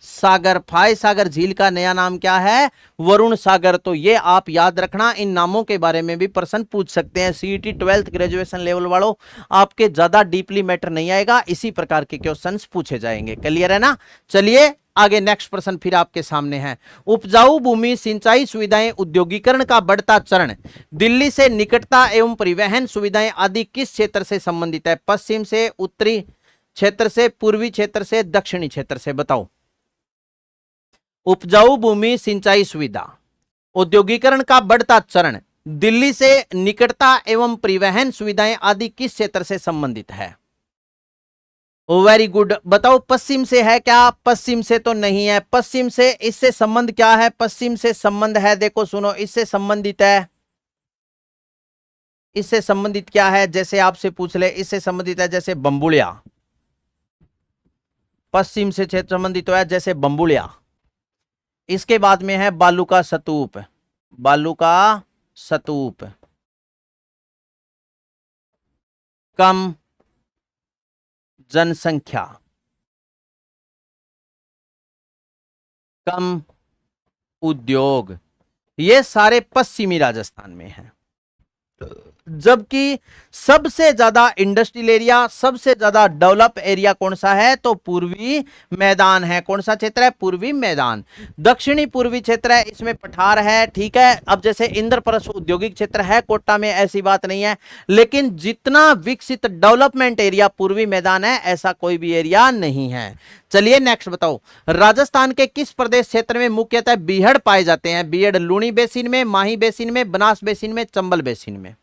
सागर। फाय सागर झील का नया नाम क्या है? वरुण सागर। तो ये आप याद रखना, इन नामों के बारे में भी प्रश्न पूछ सकते हैं। सीईटी 12th ग्रेजुएशन लेवल वालों, आपके ज्यादा डीपली मैटर नहीं आएगा, इसी प्रकार के क्वेश्चंस पूछे जाएंगे। क्लियर है ना? चलिए आगे नेक्स्ट प्रश्न फिर आपके सामने है। उपजाऊ भूमि, सिंचाई सुविधाएं, औद्योगिकरण का बढ़ता चरण, दिल्ली से निकटता एवं परिवहन सुविधाएं आदि किस क्षेत्र से संबंधित है? पश्चिम से, उत्तरी क्षेत्र से, पूर्वी क्षेत्र से, दक्षिणी क्षेत्र से? बताओ। उपजाऊ भूमि, सिंचाई सुविधा, औद्योगिकरण का बढ़ता चरण, दिल्ली से निकटता एवं परिवहन सुविधाएं आदि किस क्षेत्र से संबंधित है? Very good. बताओ पश्चिम से है क्या? पश्चिम से तो नहीं है। पश्चिम से इससे संबंध क्या है? पश्चिम से संबंध है, देखो सुनो, इससे संबंधित है, इससे संबंधित क्या है? जैसे आपसे पूछ ले, इससे संबंधित है जैसे बंबुलिया, पश्चिम से क्षेत्र संबंधित है जैसे बंबुलिया। इसके बाद में है बालू का स्तूप, बालू का स्तूप, कम जनसंख्या, कम उद्योग, ये सारे पश्चिमी राजस्थान में हैं। जबकि सबसे ज्यादा इंडस्ट्रियल एरिया, सबसे ज्यादा डेवलप एरिया कौन सा है? तो पूर्वी मैदान है। कौन सा क्षेत्र है? पूर्वी मैदान। दक्षिणी पूर्वी क्षेत्र है, इसमें पठार है। ठीक है, अब जैसे इंद्रप्रस्थ औद्योगिक क्षेत्र है कोटा में, ऐसी बात नहीं है, लेकिन जितना विकसित डेवलपमेंट एरिया पूर्वी मैदान है, ऐसा कोई भी एरिया नहीं है। चलिए नेक्स्ट बताओ, राजस्थान के किस प्रदेश क्षेत्र में मुख्यतः बीहड़ पाए जाते हैं? बीहड़ लूणी बेसिन में, माही बेसिन में, बनास बेसिन में, चंबल बेसिन में?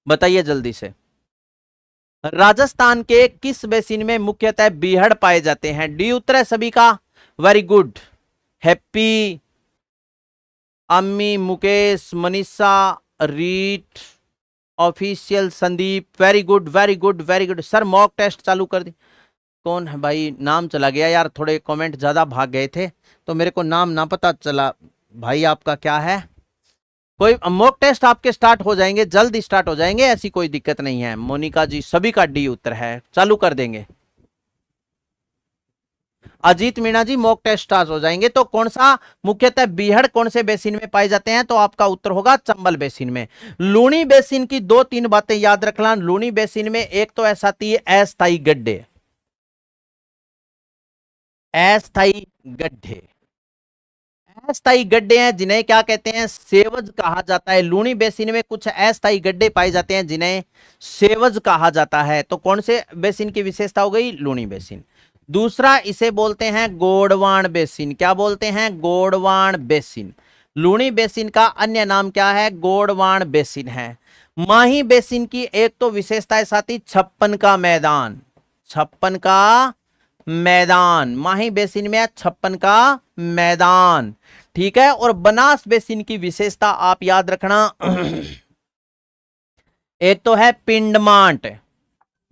बताइए जल्दी से, राजस्थान के किस बेसिन में मुख्यतः बीहड़ पाए जाते हैं? डी उत्तर है सभी का। Very good. Happy, Ammi, Mukesh, Manisha, REET, official, Sandeep, very good very good very good. Sir mock test चालू कर दी। कौन है भाई? नाम चला गया यार, थोड़े कमेंट ज्यादा भाग गए थे तो मेरे को नाम ना पता चला। भाई आपका क्या है? कोई मॉक टेस्ट आपके स्टार्ट हो जाएंगे, जल्द स्टार्ट हो जाएंगे, ऐसी कोई दिक्कत नहीं है। मोनिका जी, सभी का डी उत्तर है, चालू कर देंगे। अजीत मीणा जी, मॉक टेस्ट स्टार्ट हो जाएंगे। तो कौन सा मुख्यतः बीहड़ कौन से बेसिन में पाए जाते हैं? तो आपका उत्तर होगा चंबल बेसिन में। लूणी बेसिन की दो तीन बातें याद रखना। लूणी बेसिन में एक तो ऐसा आती है अस्थायी गड्ढे, अस्थायी गड्ढे, अस्थायी गड्ढे हैं जिन्हें क्या कहते हैं? सेवज कहा जाता है। लूणी बेसिन में कुछ अस्थायी गड्ढे पाए जाते हैं जिन्हें सेवज कहा जाता है। तो कौन से बेसिन की विशेषता हो गई? लूणी बेसिन। दूसरा, इसे बोलते हैं गोडवान बेसिन। क्या बोलते हैं? गोडवान बेसिन। लूणी बेसिन का अन्य नाम क्या है? गोडवान बेसिन है। माही बेसिन की एक तो विशेषता है साथी, छप्पन का मैदान, 56 का मैदान, माही बेसिन में है 56 का मैदान, ठीक है। और बनास बेसिन की विशेषता आप याद रखना, एक तो है पिंडमांट,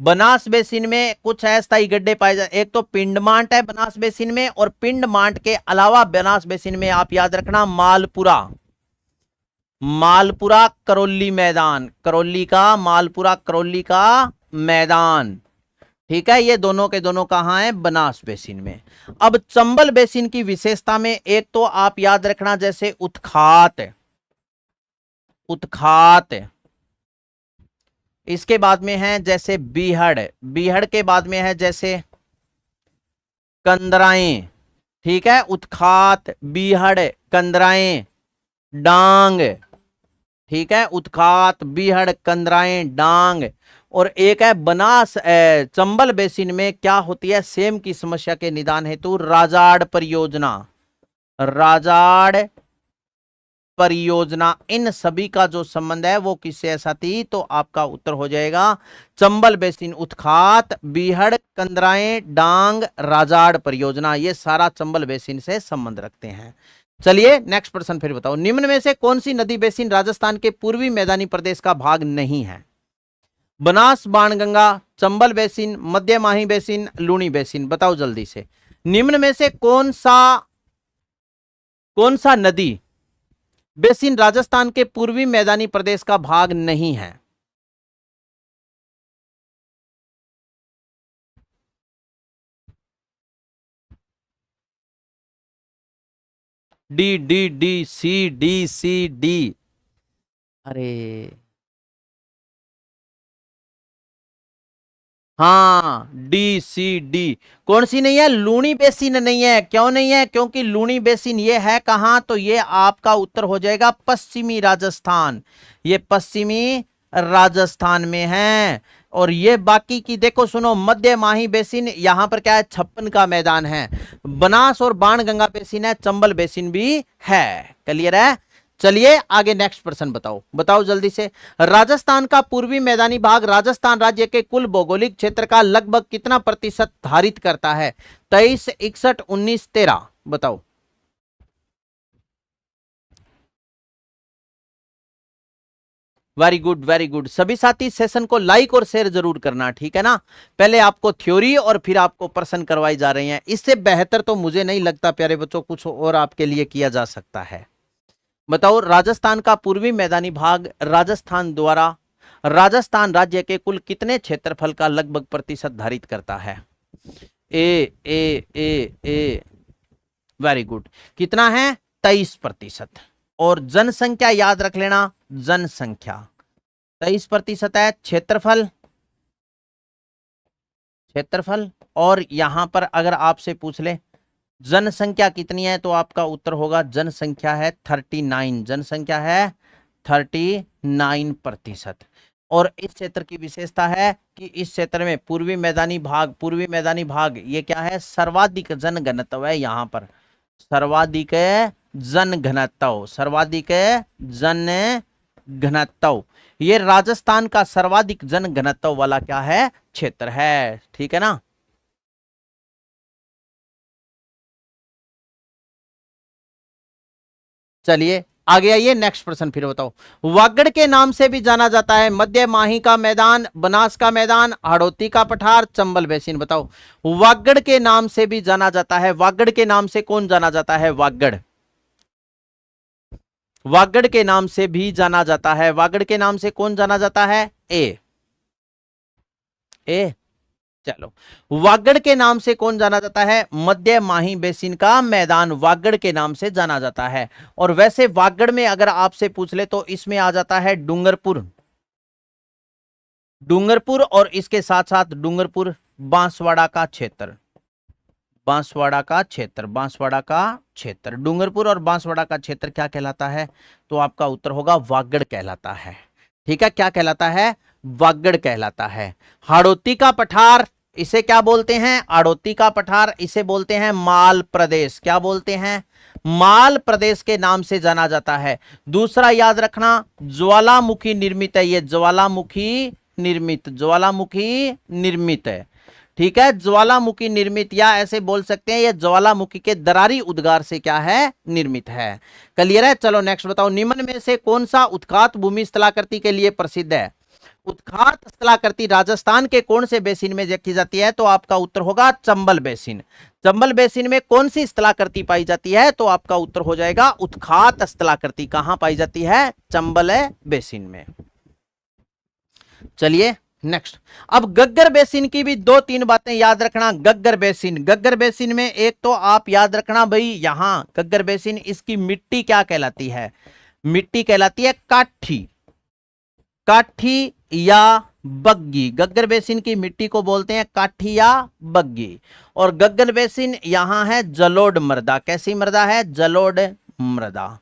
बनास बेसिन में कुछ अस्थायी गड्ढे पाए जाते, एक तो पिंडमांट है बनास बेसिन में, और पिंडमांट के अलावा बनास बेसिन में आप याद रखना मालपुरा, मालपुरा करौली मैदान, करौली का मालपुरा करौली का मैदान, ठीक है। ये दोनों के दोनों कहां है, बनास बेसिन में। अब चंबल बेसिन की विशेषता में एक तो आप याद रखना जैसे उत्खात, उत्खात, इसके बाद में है जैसे बीहड़, बीहड़ के बाद में है जैसे कंदराएं, ठीक है। उत्खात, बीहड़, कंदराएं, डांग, ठीक है। उत्खात, बीहड़, कंदराएं, डांग। और एक है बनास चंबल बेसिन में क्या होती है, सेम की समस्या के निदान हेतु राजाड़ परियोजना, राजाड़ परियोजना, इन सभी का जो संबंध है वो किससे ऐसा थी, तो आपका उत्तर हो जाएगा चंबल बेसिन, उत्खात, बीहड़, कंदराएं, डांग, राजाड़ परियोजना, ये सारा चंबल बेसिन से संबंध रखते हैं। चलिए नेक्स्ट प्रश्न फिर बताओ, निम्न में से कौन सी नदी बेसिन राजस्थान के पूर्वी मैदानी प्रदेश का भाग नहीं है, बनास बाणगंगा, चंबल बेसिन, मध्य माही बेसिन, लूणी बेसिन, बताओ जल्दी से। निम्न में से कौन सा नदी बेसिन राजस्थान के पूर्वी मैदानी प्रदेश का भाग नहीं है, D D D C D C D, अरे हाँ डी सी डी, कौन सी नहीं है, लूणी बेसिन नहीं है। क्यों नहीं है, क्योंकि लूणी बेसिन ये है कहां, तो ये आपका उत्तर हो जाएगा पश्चिमी राजस्थान, ये पश्चिमी राजस्थान में है। और ये बाकी की देखो सुनो, मध्य माही बेसिन यहां पर क्या है, 56 का मैदान है, बनास और बाणगंगा बेसिन है, चंबल बेसिन भी है। क्लियर है। चलिए आगे नेक्स्ट प्रश्न बताओ, बताओ जल्दी से। राजस्थान का पूर्वी मैदानी भाग राजस्थान राज्य के कुल भौगोलिक क्षेत्र का लगभग कितना प्रतिशत धारित करता है, 23, 61, 19, 13, बताओ। Very good, very good. सभी साथी सेशन को लाइक और शेयर जरूर करना, ठीक है ना। पहले आपको थ्योरी और फिर आपको प्रश्न करवाई जा रहे हैं, इससे बेहतर तो मुझे नहीं लगता प्यारे बच्चों कुछ और आपके लिए किया जा सकता है। बताओ, राजस्थान का पूर्वी मैदानी भाग राजस्थान द्वारा राजस्थान राज्य के कुल कितने क्षेत्रफल का लगभग प्रतिशत धारित करता है, ए वेरी गुड, कितना है, 23%। और जनसंख्या याद रख लेना, जनसंख्या 23% है, क्षेत्रफल, क्षेत्रफल, और यहां पर अगर आपसे पूछ ले जनसंख्या कितनी है, तो आपका उत्तर होगा जनसंख्या है 39, जनसंख्या है 39%। और इस क्षेत्र की विशेषता है कि इस क्षेत्र में पूर्वी मैदानी भाग ये क्या है, सर्वाधिक जनघनत्व है, यहां पर सर्वाधिक जनघनत्व, सर्वाधिक जनघनत्व, ये राजस्थान का सर्वाधिक जनघनत्व वाला क्या है, क्षेत्र है, ठीक है ना। चलिए आगे आइए, नेक्स्ट प्रश्न फिर बताओ। वागड़ के नाम से भी जाना जाता है मध्य माही का मैदान, बनास का मैदान, हाड़ौती का पठार, चंबल बेसिन, बताओ। वागड़ के नाम से भी जाना जाता है, वागड़ के नाम से कौन जाना जाता है, वागड़, वागड़ के नाम से भी जाना जाता है, वागड़ के नाम से कौन जाना जाता है, ए, चलो, वागड़ के नाम से कौन जाना जाता है, मध्य माही बेसिन का मैदान वागड़ के नाम से जाना जाता है। और वैसे वागड़ में अगर आपसे पूछ ले तो इसमें आ जाता है डूंगरपुर, डूंगरपुर, और इसके साथ साथ डूंगरपुर बांसवाड़ा का क्षेत्र, बांसवाड़ा का क्षेत्र, बांसवाड़ा का क्षेत्र, डूंगरपुर और बांसवाड़ा का क्षेत्र क्या कहलाता है, तो आपका उत्तर होगा वागड़ कहलाता है, ठीक है। क्या कहलाता है, वागड़ कहलाता है। हाड़ौती का पठार इसे क्या बोलते हैं, हाड़ौती का पठार इसे बोलते हैं माल प्रदेश, क्या बोलते हैं, माल प्रदेश के नाम से जाना जाता है। दूसरा याद रखना, ज्वालामुखी निर्मित है, ये ज्वालामुखी निर्मित, ज्वालामुखी निर्मित है, ठीक है, ज्वालामुखी निर्मित, या ऐसे बोल सकते हैं यह ज्वालामुखी के दरारी उद्गार से क्या है, निर्मित है। क्लियर है। चलो नेक्स्ट बताओ, निम्न में से कौन सा उत्खात भूमि स्थलाकृति के लिए प्रसिद्ध है? उत्खात स्थलाकृति राजस्थान के कौन से बेसिन में देखी जाती है? तो आपका उत्तर होगा चंबल बेसिन। चंबल बेसिन में कौन सी स्थलाकृति पाई जाती है? तो आपका उत्तर हो जाएगा उत्खात स्थलाकृति। कहां पाई जाती है? चंबल बेसिन में। चलिए नेक्स्ट, अब गग्गर बेसिन की भी 2-3 बातें याद रखना। गग्गर बेसिन, गग्गर बेसिन में एक तो आप याद रखना भाई, यहां गग्गर बेसिन, इसकी मिट्टी क्या कहलाती है? मिट्टी कहलाती है काठी, काठी या बग्गी। गग्गर बेसिन की मिट्टी को बोलते हैं काठी या बग्गी। और गग्गर बेसिन यहां है जलोढ़ मृदा। कैसी मृदा है? जलोढ़ मृदा।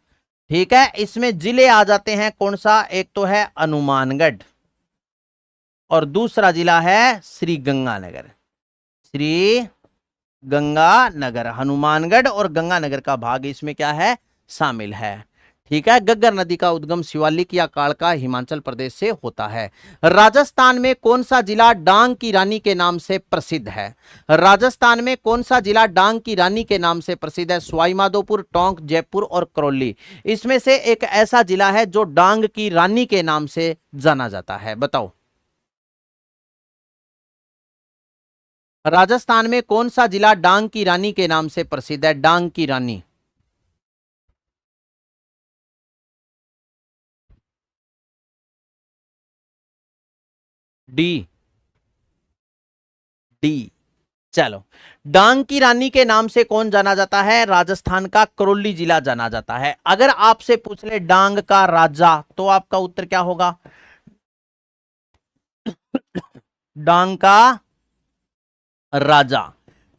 ठीक है, इसमें जिले आ जाते हैं कौन सा? एक तो है हनुमानगढ़ और दूसरा जिला है श्री गंगानगर। श्री गंगानगर, हनुमानगढ़ और गंगानगर का भाग इसमें क्या है? शामिल है। ठीक है, गग्गर नदी का उद्गम शिवालिक या कालका हिमाचल प्रदेश से होता है। राजस्थान में कौन सा जिला डांग की रानी के नाम से प्रसिद्ध है? राजस्थान में कौन सा जिला डांग की रानी के नाम से प्रसिद्ध है? सवाई माधोपुर, टोंक, जयपुर और करौली। इसमें से एक ऐसा जिला है जो डांग की रानी के नाम से जाना जाता है, बताओ। राजस्थान में कौन सा जिला डांग की रानी के नाम से प्रसिद्ध है? डांग की रानी। D, D. चलो, डांग की रानी के नाम से कौन जाना जाता है? राजस्थान का करौली जिला जाना जाता है। अगर आपसे पूछ ले डांग का राजा, तो आपका उत्तर क्या होगा? डांग का राजा,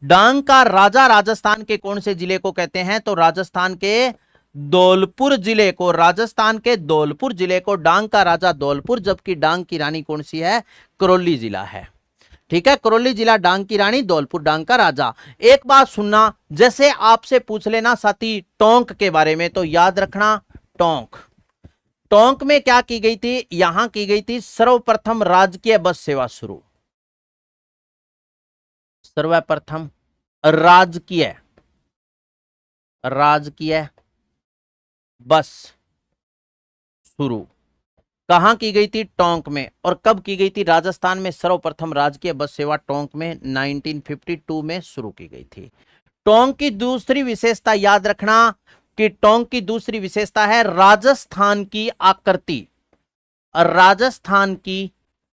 डांग का राजा राजस्थान के कौन से जिले को कहते हैं? तो राजस्थान के धौलपुर जिले को, राजस्थान के धौलपुर जिले को डांग का राजा धौलपुर, जबकि डांग की रानी कौन सी है? करौली जिला है। ठीक है, करौली जिला डांग की रानी, धौलपुर डांग का राजा। एक बात सुनना, जैसे आपसे पूछ लेना साथी टोंक के बारे में, तो याद रखना टोंक, टोंक में क्या की गई थी? यहां की गई थी सर्वप्रथम राजकीय बस सेवा शुरू। सर्वप्रथम राजकीय, राजकीय बस शुरू कहां की गई थी? टोंक में। और कब की गई थी? राजस्थान में सर्वप्रथम राजकीय बस सेवा टोंक में 1952 में शुरू की गई थी। टोंक की दूसरी विशेषता याद रखना कि टोंक की दूसरी विशेषता है राजस्थान की आकृति, राजस्थान की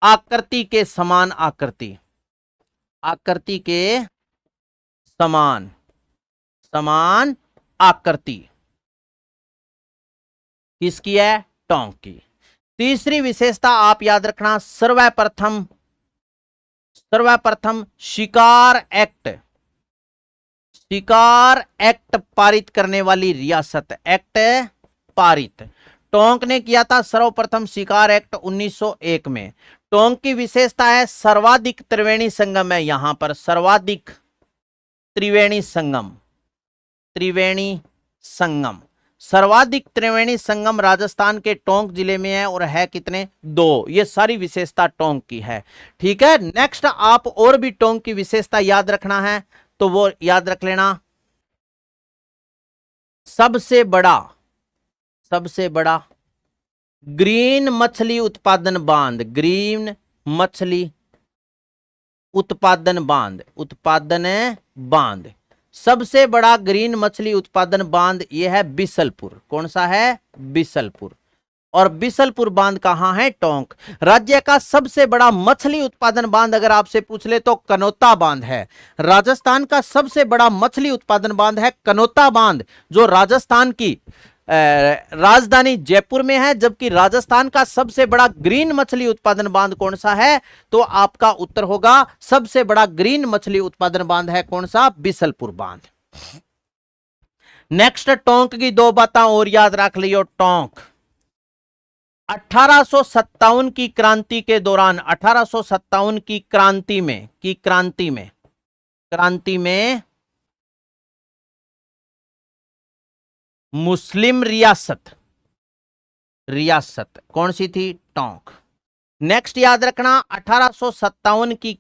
आकृति के समान आकृति, आकृति के समान, समान आकृति किसकी है? टोंक की। तीसरी विशेषता आप याद रखना, सर्वप्रथम, सर्वप्रथम शिकार एक्ट, शिकार एक्ट पारित करने वाली रियासत, एक्ट पारित टोंक ने किया था सर्वप्रथम शिकार एक्ट 1901 में। टोंक की विशेषता है सर्वाधिक त्रिवेणी संगम है यहां पर, सर्वाधिक त्रिवेणी संगम, त्रिवेणी संगम, सर्वाधिक त्रिवेणी संगम राजस्थान के टोंक जिले में है और है कितने? 2। ये सारी विशेषता टोंक की है। ठीक है, नेक्स्ट आप और भी टोंक की विशेषता याद रखना है तो वो याद रख लेना, सबसे बड़ा, सबसे बड़ा ग्रीन मछली उत्पादन बांध, ग्रीन मछली उत्पादन बांध, उत्पादन बांध, सबसे बड़ा ग्रीन मछली उत्पादन बांध यह है बिसलपुर। कौन सा है? बिसलपुर। और बिसलपुर बांध कहां है? टोंक। राज्य का सबसे बड़ा मछली उत्पादन बांध अगर आपसे पूछ ले तो कनौता बांध है। राजस्थान का सबसे बड़ा मछली उत्पादन बांध है कनौता बांध, जो राजस्थान की राजधानी जयपुर में है, जबकि राजस्थान का सबसे बड़ा ग्रीन मछली उत्पादन बांध कौन सा है? तो आपका उत्तर होगा सबसे बड़ा ग्रीन मछली उत्पादन बांध है कौन सा? बिसलपुर बांध। नेक्स्ट, टोंक की 2 बातें और याद रख लियो। टोंक 1857 की क्रांति के दौरान, 1857 की क्रांति में, क्रांति में मुस्लिम रियासत, रियासत कौन सी थी? टोंक। नेक्स्ट याद रखना 1857 की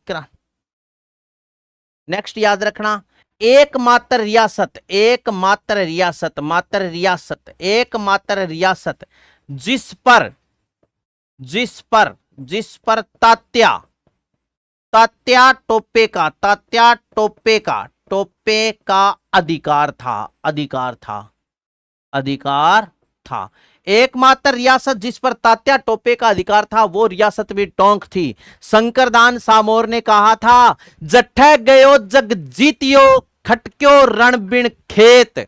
नेक्स्ट याद रखना, एकमात्र रियासत, एकमात्र रियासत, मात्र रियासत, एकमात्र रियासत जिस पर, जिस पर, जिस पर तात्या, तात्या टोपे का, तात्या टोपे का, टोपे का अधिकार था, अधिकार था, अधिकार था। एकमात्र रियासत जिस पर तात्या टोपे का अधिकार था वो रियासत भी टोंक थी। शंकरदान सामोर ने कहा था, जट्ठे गयो जग जीतियो, खटक्यो रणबिण खेत,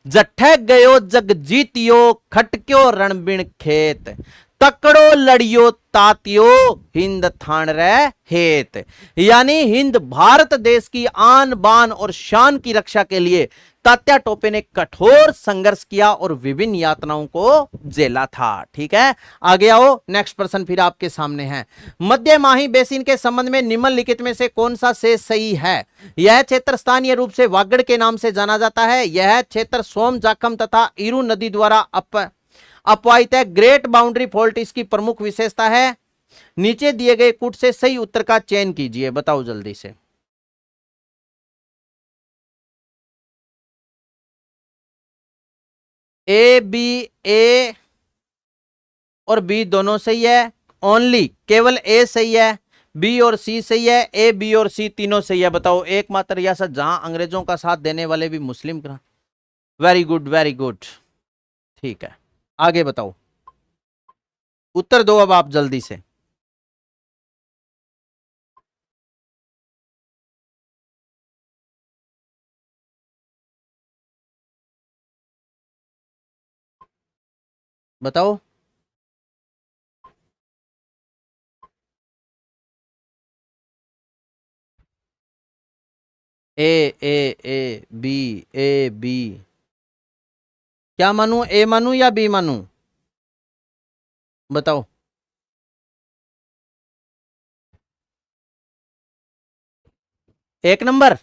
जट्ठे गयो जग जीतियो, खटक्यो रणबिण खेत, तकड़ो लड़ियो तातियो, हिंद थान रे हेत। यानी हिंद भारत देश की आन बान और शान की रक्षा के लिए तात्या टोपे ने कठोर संघर्ष किया और विभिन्न यातनाओं को झेला था। ठीक है, आगे आओ, नेक्स्ट प्रश्न फिर आपके सामने है। मध्य माही बेसिन के संबंध में निम्नलिखित में से कौन सा शेष सही है? यह क्षेत्र स्थानीय रूप से वागड़ के नाम से जाना जाता है। यह क्षेत्र सोम, जाखम तथा इरू नदी द्वारा अपवाहित है। ग्रेट बाउंड्री फॉल्ट इसकी प्रमुख विशेषता है। नीचे दिए गए कूट से सही उत्तर का चयन कीजिए, बताओ जल्दी से। ए बी, ए और बी दोनों सही है, ओनली केवल ए सही है, बी और सी सही है, ए बी और सी तीनों सही है। बताओ एकमात्र रियासत जहां अंग्रेजों का साथ देने वाले भी मुस्लिम। वेरी गुड, वेरी गुड, ठीक है, आगे बताओ, उत्तर दो अब आप जल्दी से। बताओ। ए, ए, ए बी, ए बी, क्या मानू, ए मानू या बी मानू? बताओ। एक नंबर,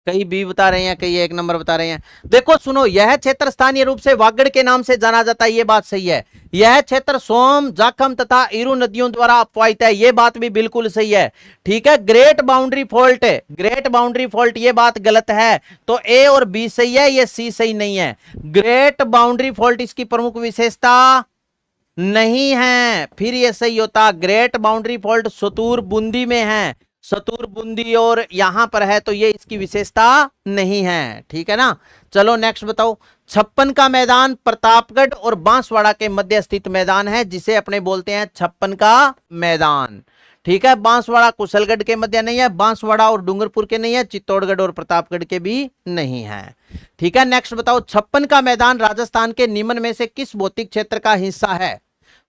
कई बी बता रहे हैं, कई एक नंबर बता रहे हैं। देखो सुनो, यह क्षेत्र स्थानीय रूप से वागड़ के नाम से जाना जाता है, यह बात सही है। यह क्षेत्र सोम, जाखम तथा इरू नदियों द्वारा अपवाहित है, यह बात भी बिल्कुल सही है। ठीक है, great boundary fault, great boundary fault यह बात गलत है, तो ए और बी सही है, यह सी सही नहीं है। ग्रेट बाउंड्री फॉल्ट इसकी प्रमुख विशेषता नहीं है, फिर यह सही होता। ग्रेट बाउंड्री फॉल्ट सतूर बूंदी में है, सतूर बूंदी और यहां पर है, तो ये इसकी विशेषता नहीं है। ठीक है ना, चलो नेक्स्ट बताओ। छप्पन का मैदान प्रतापगढ़ और बांसवाड़ा के मध्य स्थित मैदान है, जिसे अपने बोलते हैं छप्पन का मैदान। ठीक है, बांसवाड़ा कुशलगढ़ के मध्य नहीं है, बांसवाड़ा और डूंगरपुर के नहीं है, चित्तौड़गढ़ और प्रतापगढ़ के भी नहीं है। ठीक है, नेक्स्ट बताओ। छप्पन का मैदान राजस्थान के निम्न में से किस भौतिक क्षेत्र का हिस्सा है?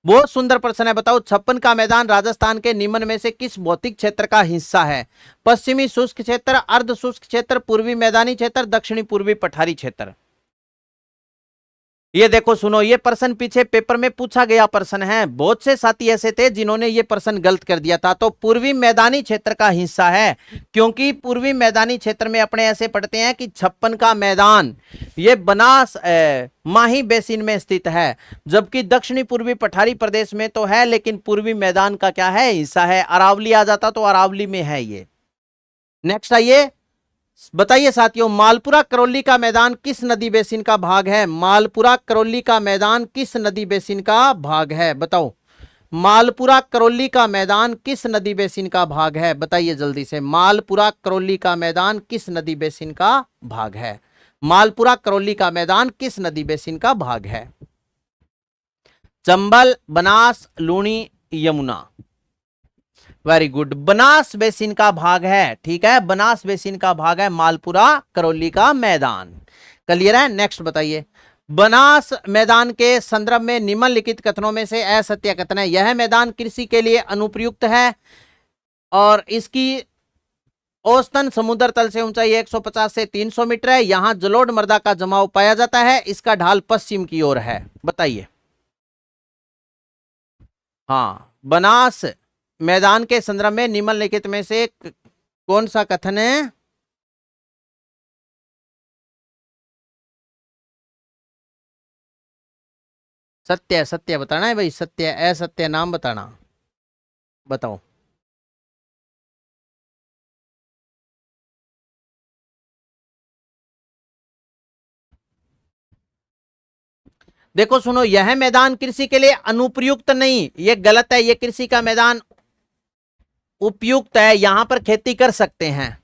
बहुत सुंदर प्रश्न है, बताओ छप्पन का मैदान राजस्थान के निम्न में से किस भौतिक क्षेत्र का हिस्सा है? पश्चिमी शुष्क क्षेत्र, अर्ध शुष्क क्षेत्र, पूर्वी मैदानी क्षेत्र, दक्षिणी पूर्वी पठारी क्षेत्र। ये देखो सुनो, ये प्रश्न पीछे पेपर में पूछा गया प्रश्न है, बहुत से साथी ऐसे थे जिन्होंने ये प्रश्न गलत कर दिया था। तो पूर्वी मैदानी क्षेत्र का हिस्सा है, क्योंकि पूर्वी मैदानी क्षेत्र में अपने ऐसे पढ़ते हैं कि छप्पन का मैदान ये बनास माही बेसिन में स्थित है, जबकि दक्षिणी पूर्वी पठारी प्रदेश में तो है, लेकिन पूर्वी मैदान का क्या है, हिस्सा है। अरावली आ जाता तो अरावली में है ये। नेक्स्ट आइए, बताइए साथियों, मालपुरा करौली का मैदान किस नदी बेसिन का भाग है? मालपुरा करौली का मैदान किस नदी बेसिन का भाग है? बताओ, मालपुरा करौली का मैदान किस नदी बेसिन का भाग है? बताइए जल्दी से, मालपुरा करौली का मैदान किस नदी बेसिन का भाग है? मालपुरा करौली का मैदान किस नदी बेसिन का भाग है? Chambal, Banas, Luni, Yamuna. Very good, Banas basin का भाग है। ठीक है, बनास बेसिन का भाग है मालपुरा करौली का मैदान। क्लियर है, नेक्स्ट बताइए। बनास मैदान के संदर्भ में निम्नलिखित कथनों में से असत्य कथन है। यह मैदान कृषि के लिए अनुपयुक्त है और इसकी औसतन समुद्र तल से ऊंचाई 150 से 300 मीटर है। यहां जलोढ़ मृदा का जमाव पाया जाता है। इसका ढाल पश्चिम की ओर है। बताइए। हाँ, बनास मैदान के संदर्भ में निम्नलिखित में से कौन सा कथन है? सत्य, सत्य बताना है भाई, सत्य असत्य नाम बताना। बताओ। देखो सुनो, यह मैदान कृषि के लिए अनुपयुक्त नहीं, ये गलत है, ये कृषि का मैदान उपयुक्त है, यहां पर खेती कर सकते हैं,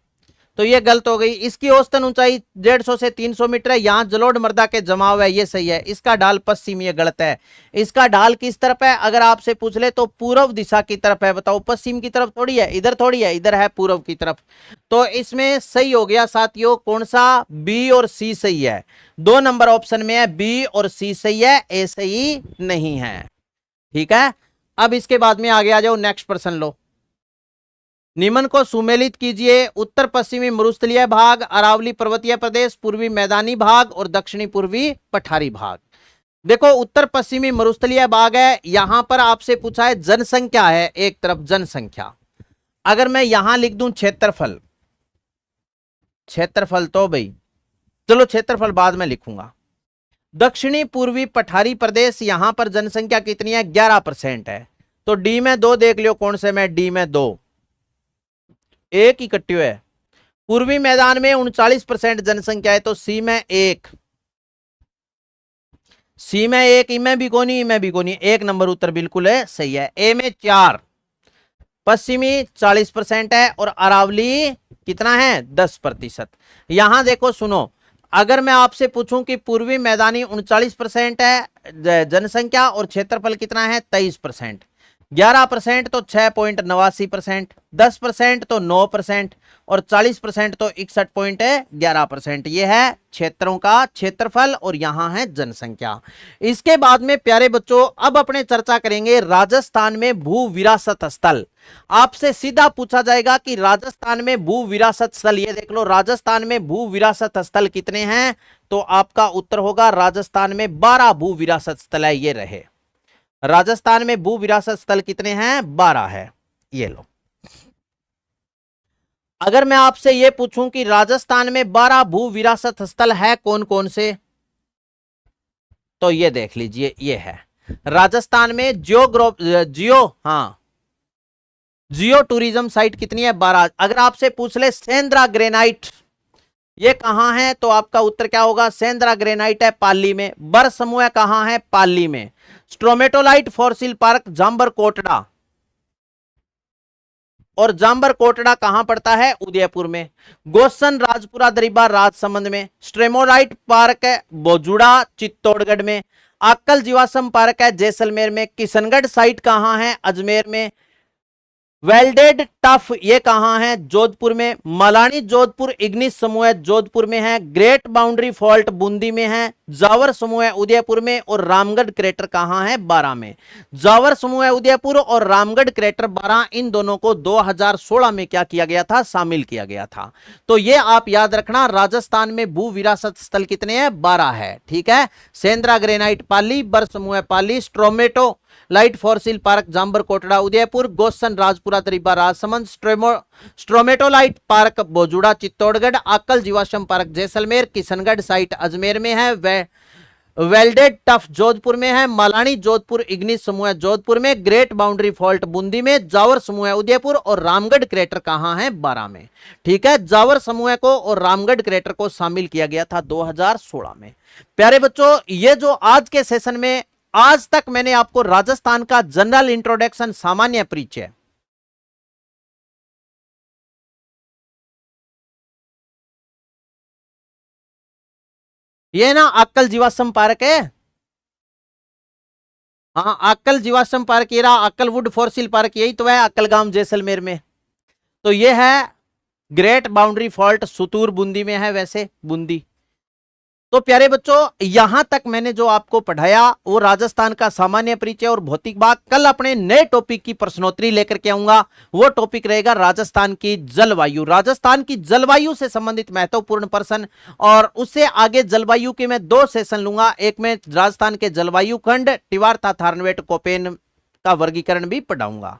तो ये गलत हो गई। इसकी औसतन ऊंचाई 150 से 300 मीटर है, यहां जलोढ़ मृदा के जमाव है, ये सही है। इसका ढाल पश्चिम, ये गलत है। इसका ढाल किस तरफ है, अगर आपसे पूछ ले तो पूर्व दिशा की तरफ है। बताओ, पश्चिम की तरफ थोड़ी है, इधर थोड़ी है, इधर है पूर्व की तरफ। तो इसमें सही हो गया साथियों, कौन सा, बी और सी सही है। 2 नंबर ऑप्शन में है, बी और सी सही है, ए सही नहीं है। ठीक है, अब इसके बाद में आगे आ जाओ, नेक्स्ट प्रश्न लो। निम्न को सुमेलित कीजिए, उत्तर पश्चिमी मरुस्थलीय भाग, अरावली पर्वतीय प्रदेश, पूर्वी मैदानी भाग और दक्षिणी पूर्वी पठारी भाग। देखो, उत्तर पश्चिमी मरुस्थलीय भाग है, यहां पर आपसे पूछा है जनसंख्या है, एक तरफ जनसंख्या। अगर मैं यहां लिख दूं क्षेत्रफल, क्षेत्रफल तो भाई चलो क्षेत्रफल बाद में लिखूंगा। दक्षिणी पूर्वी पठारी प्रदेश, यहां पर जनसंख्या कितनी है, 11% है। तो डी में 2 देख लियो, कौन से में, डी में 2, एक इकट्ठी है। पूर्वी मैदान में 39% जनसंख्या है, तो सी में 1, सी में 1, इमें भी कोनी, इमें भी कोनी, 1 नंबर उत्तर बिल्कुल है, सही है। ए में 4, पश्चिमी 40% है, और अरावली कितना है, 10%। यहां देखो सुनो, अगर मैं आपसे पूछूं कि पूर्वी मैदानी 39% है जनसंख्या और क्षेत्रफल कितना है 23%, 11% तो 6.89%, 10% तो 9% और 40% तो 61.11%। यह है क्षेत्रों का क्षेत्रफल और यहां है जनसंख्या। इसके बाद में प्यारे बच्चों अब अपने चर्चा करेंगे राजस्थान में भू विरासत स्थल। आपसे सीधा पूछा जाएगा कि राजस्थान में भू विरासत स्थल, ये देख लो, राजस्थान में भू विरासत स्थल कितने हैं, तो आपका उत्तर होगा राजस्थान में 12 भू विरासत स्थल है। ये रहे, राजस्थान में भू विरासत स्थल कितने हैं, 12 है। ये लो, अगर मैं आपसे यह पूछूं कि राजस्थान में 12 भू विरासत स्थल है कौन कौन से, तो ये देख लीजिए, ये है राजस्थान में जियो टूरिज्म साइट कितनी है, 12। अगर आपसे पूछ ले सेंद्रा ग्रेनाइट ये कहां है, तो आपका उत्तर क्या होगा, सेंद्रा ग्रेनाइट है पाली में। बर समूह कहां है, पाली में। Stromatolite fossil park Jhamar Kotra, और जाम्बर कोटड़ा कहां पड़ता है, उदयपुर में। गोसन राजपुरा दरिबा राजसमंद में। स्ट्रेमोलाइट पार्क है बोजुड़ा चित्तौड़गढ़ में। अक्कल जीवाश्म पार्क है जैसलमेर में। किशनगढ़ साइट कहां है, अजमेर में। वेल्डेड टफ ये कहां है, जोधपुर में। मलानी जोधपुर इग्निस समूह जोधपुर में है। ग्रेट बाउंड्री फॉल्ट बूंदी में है। जावर समूह उदयपुर में। और रामगढ़ क्रेटर कहां है, 12 में। जावर समूह उदयपुर और रामगढ़ क्रेटर 12, इन दोनों को 2016 में क्या किया गया था, शामिल किया गया था। तो ये आप याद रखना, राजस्थान में भू विरासत स्थल कितने हैं, 12 है। ठीक है, सेंद्रा ग्रेनाइट पाली, बर समूह Pali, stromatolite fossil park Jhamar Kotra Udaipur, Gosan Rajpura Dariba Rajsamand, stromatolite park Bojuda Chittorgarh, Akal जीवाश्म पार्क जैसलमेर, किशनगढ़ साइट अजमेर में है, वेल्डेड टफ जोधपुर में है, मलानी जोधपुर इग्निस समूह जोधपुर में, ग्रेट बाउंड्री फॉल्ट बूंदी में, जावर समूह उदयपुर और रामगढ़ क्रेटर कहां है, 12 में। ठीक है, जावर समूह को और रामगढ़ क्रेटर को शामिल किया गया था 2016 में। प्यारे बच्चों, ये जो आज के सेशन में आज तक मैंने आपको राजस्थान का जनरल इंट्रोडक्शन, सामान्य परिचय, ये ना अक्कल जीवाश्म पार्क है, हाँ अक्कल जीवाश्म पार्क, ये रहा अक्कल वुड फॉसिल पार्क, यही तो है अक्कल गांव जैसलमेर में। तो ये है ग्रेट बाउंड्री फॉल्ट, सुतूर बूंदी में है, वैसे बूंदी। तो प्यारे बच्चों, यहां तक मैंने जो आपको पढ़ाया वो राजस्थान का सामान्य परिचय और भौतिक भाग। कल अपने नए टॉपिक की प्रश्नोत्तरी लेकर के आऊंगा, वो टॉपिक रहेगा राजस्थान की जलवायु। राजस्थान की जलवायु से संबंधित महत्वपूर्ण प्रश्न, और उससे आगे जलवायु के मैं 2 सेशन लूंगा। एक में राजस्थान के जलवायु खंड, टिवार था थारनवेट कोपेन का वर्गीकरण भी पढ़ाऊंगा।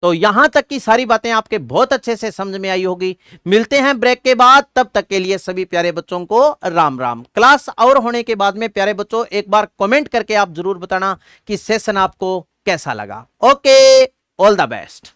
तो यहां तक की सारी बातें आपके बहुत अच्छे से समझ में आई होगी। मिलते हैं ब्रेक के बाद, तब तक के लिए सभी प्यारे बच्चों को राम राम। क्लास और होने के बाद में प्यारे बच्चों एक बार कमेंट करके आप जरूर बताना कि सेशन आपको कैसा लगा। Okay, all the best.